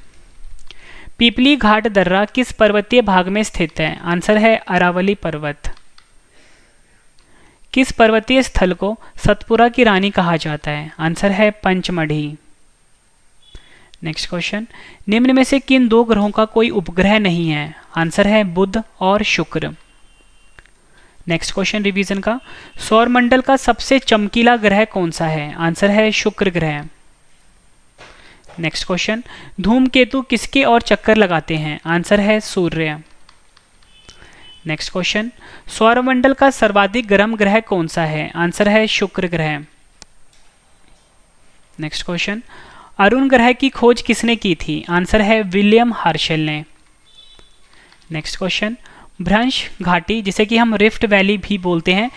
पीपली घाट दर्रा किस पर्वतीय भाग में स्थित है? आंसर है अरावली पर्वत। किस पर्वतीय स्थल को सतपुरा की रानी कहा जाता है? आंसर है पंचमढ़ी। नेक्स्ट क्वेश्चन, निम्न में से किन 2 ग्रहों का कोई उपग्रह नहीं है? आंसर है बुध और शुक्र। नेक्स्ट क्वेश्चन रिवीजन का, सौरमंडल का सबसे चमकीला ग्रह कौन सा है? आंसर है शुक्र ग्रह। नेक्स्ट क्वेश्चन, धूमकेतु किसके और चक्कर लगाते हैं? आंसर है सूर्य। नेक्स्ट क्वेश्चन, सौरमंडल का सर्वाधिक गर्म ग्रह कौन सा है? आंसर है शुक्र ग्रह। नेक्स्ट क्वेश्चन, अरुण ग्रह की खोज किसने की थी? आंसर है विलियम हर्शल ने। नेक्स्ट क्वेश्चन, भ्रंश घाटी जिसे कि हम रिफ्ट वैली भी बोलते हैं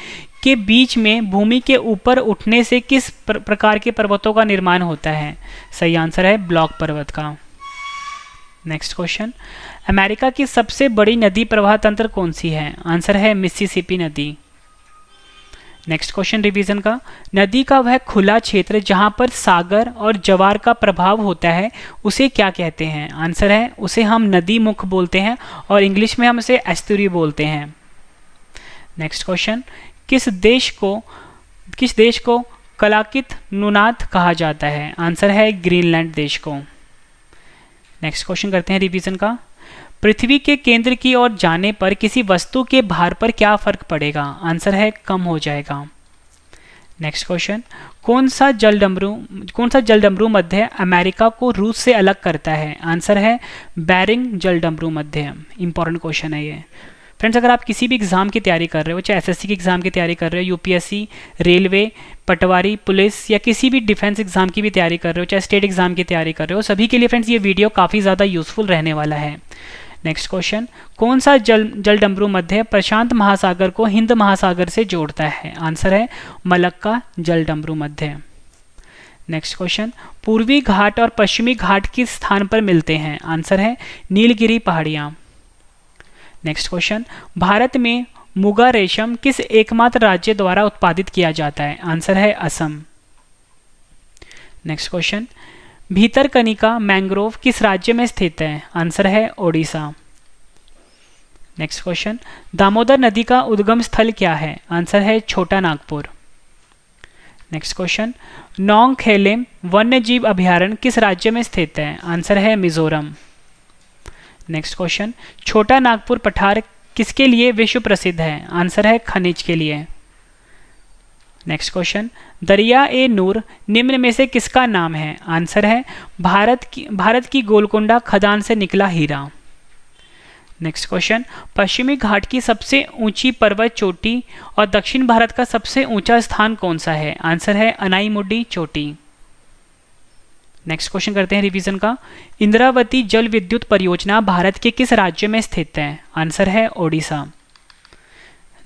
के बीच में भूमि के ऊपर उठने से किस प्रकार के पर्वतों का निर्माण होता है? सही आंसर है ब्लॉक पर्वत का। नेक्स्ट क्वेश्चन, अमेरिका की सबसे बड़ी नदी प्रवाह तंत्र कौन सी है? आंसर है मिसिसिपी नदी। नेक्स्ट क्वेश्चन रिवीजन का, नदी का वह खुला क्षेत्र जहां पर सागर और ज्वार का प्रभाव होता है उसे क्या कहते हैं? आंसर है उसे हम नदी मुख बोलते हैं और इंग्लिश में हम उसे एस्टुरी बोलते हैं। नेक्स्ट क्वेश्चन, किस देश को कलाकित नुनाद कहा जाता है? आंसर है ग्रीनलैंड देश को। नेक्स्ट क्वेश्चन करते हैं रिवीजन का, पृथ्वी के केंद्र की ओर जाने पर किसी वस्तु के भार पर क्या फर्क पड़ेगा? आंसर है कम हो जाएगा। नेक्स्ट क्वेश्चन, कौन सा जलडमरू मध्य अमेरिका को रूस से अलग करता है? आंसर है बेरिंग जलडमरू मध्य। इंपॉर्टेंट क्वेश्चन है ये। फ्रेंड्स, अगर आप किसी भी एग्जाम की तैयारी कर रहे हो, चाहे एसएससी की एग्जाम की तैयारी कर रहे हो, यूपीएससी, रेलवे, पटवारी, पुलिस या किसी भी डिफेंस एग्जाम की भी तैयारी कर रहे हो, चाहे स्टेट एग्जाम की तैयारी कर रहे हो, सभी के लिए फ्रेंड्स ये वीडियो काफ़ी ज़्यादा यूजफुल रहने वाला है। नेक्स्ट क्वेश्चन, कौन सा जलडमरू मध्य प्रशांत महासागर को हिंद महासागर से जोड़ता है? आंसर है मलक्का जलडमरू मध्य। नेक्स्ट क्वेश्चन, पूर्वी घाट और पश्चिमी घाट किस स्थान पर मिलते हैं? आंसर है नीलगिरी पहाड़ियाँ। नेक्स्ट क्वेश्चन, भारत में मुगा रेशम किस एकमात्र राज्य द्वारा उत्पादित किया जाता है? आंसर है Assam. Next question, Bhitarkanika mangrove किस राज्य में स्थित है? आंसर है ओडिशा। नेक्स्ट क्वेश्चन, दामोदर नदी का उद्गम स्थल क्या है? आंसर है छोटा नागपुर। नेक्स्ट क्वेश्चन, नोंग खेलेम वन्यजीव अभयारण्य किस राज्य में स्थित है? आंसर है मिजोरम। नेक्स्ट क्वेश्चन, छोटा नागपुर पठार किसके लिए विश्व प्रसिद्ध है? आंसर है खनिज के लिए। नेक्स्ट क्वेश्चन, दरिया ए नूर निम्न में से किसका नाम है? आंसर है भारत की गोलकोंडा खदान से निकला हीरा। नेक्स्ट क्वेश्चन, पश्चिमी घाट की सबसे ऊंची पर्वत चोटी और दक्षिण भारत का सबसे ऊंचा स्थान कौन सा है? आंसर है अनाईमुड्डी चोटी। नेक्स्ट क्वेश्चन करते हैं रिवीजन का, इंद्रावती जल विद्युत परियोजना भारत के किस राज्य में स्थित है? आंसर है ओडिशा।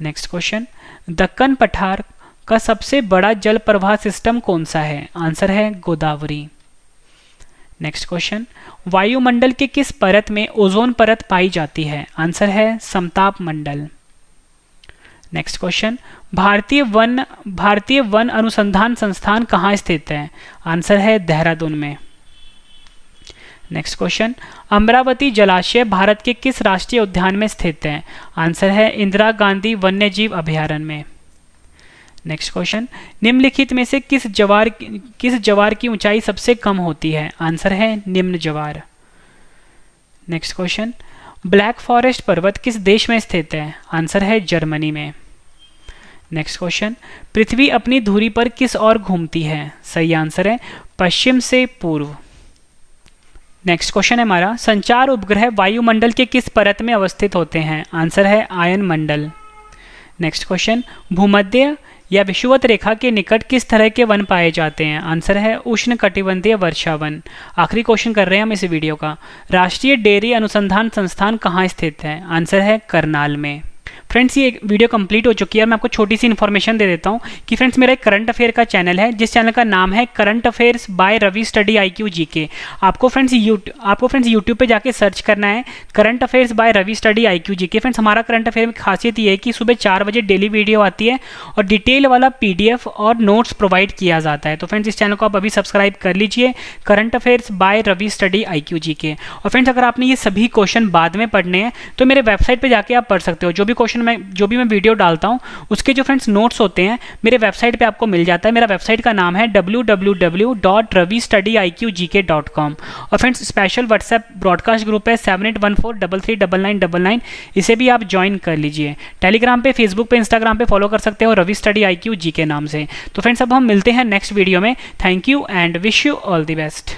नेक्स्ट क्वेश्चन, दक्कन पठार का सबसे बड़ा जल प्रवाह सिस्टम कौन सा है? आंसर है गोदावरी। नेक्स्ट क्वेश्चन, वायुमंडल के किस परत में ओजोन परत पाई जाती है? आंसर है समताप मंडल। नेक्स्ट क्वेश्चन, भारतीय वन अनुसंधान संस्थान कहाँ स्थित है? आंसर है देहरादून में। नेक्स्ट क्वेश्चन, अमरावती जलाशय भारत के किस राष्ट्रीय उद्यान में स्थित है? आंसर है इंदिरा गांधी वन्यजीव अभयारण्य में। नेक्स्ट क्वेश्चन, निम्नलिखित में से किस जवार की ऊंचाई सबसे कम होती है? आंसर है निम्न जवार। नेक्स्ट क्वेश्चन, ब्लैक फॉरेस्ट पर्वत किस देश में स्थित है? आंसर है जर्मनी में। नेक्स्ट क्वेश्चन, पृथ्वी अपनी धुरी पर किस ओर घूमती है? सही आंसर है पश्चिम से पूर्व। नेक्स्ट क्वेश्चन है हमारा, संचार उपग्रह वायुमंडल के किस परत में अवस्थित होते हैं? आंसर है आयन मंडल। नेक्स्ट क्वेश्चन, भूमध्य या विषुवत रेखा के निकट किस तरह के वन पाए जाते हैं? आंसर है उष्ण कटिबंधीय वर्षा वन। आखिरी क्वेश्चन कर रहे हैं हम इस वीडियो का, राष्ट्रीय डेयरी अनुसंधान संस्थान कहाँ स्थित है? आंसर है करनाल में। फ्रेंड्स, ये वीडियो कंप्लीट हो चुकी है। मैं आपको छोटी सी इन्फॉर्मेशन दे देता हूँ कि फ्रेंड्स मेरा एक करंट अफेयर का चैनल है, जिस चैनल का नाम है current affairs by Ravi study IQ GK। आपको फ्रेंड्स यूट्यूब पे जाके सर्च करना है current affairs by Ravi study IQ GK। Friends, हमारा करंट अफेयर में खासियत ये है कि सुबह 4 बजे डेली वीडियो आती है और डिटेल वाला PDF और नोट्स प्रोवाइड किया जाता है। तो फ्रेंड्स, इस चैनल को आप अभी सब्सक्राइब कर लीजिए, current affairs by Ravi study IQ GK। और फ्रेंड्स, अगर आपने ये सभी क्वेश्चन बाद में पढ़ने हैं तो मेरे वेबसाइट पर जाके आप पढ़ सकते हो। जो भी मैं वीडियो डालता हूं उसके जो फ्रेंड्स नोट्स होते हैं मेरे वेबसाइट पे आपको मिल जाता है। मेरा वेबसाइट का नाम है www.ravistudyIQGK.com। और friends, special WhatsApp broadcast group है 7814339999, इसे भी आप ज्वाइन कर लीजिए। टेलीग्राम पे, फेसबुक पे, इंस्टाग्राम पे फॉलो कर सकते हो रवि स्टडी IQ GK नाम से। तो फ्रेंड्स, अब हम मिलते हैं नेक्स्ट वीडियो में। Thank you and wish you all the best.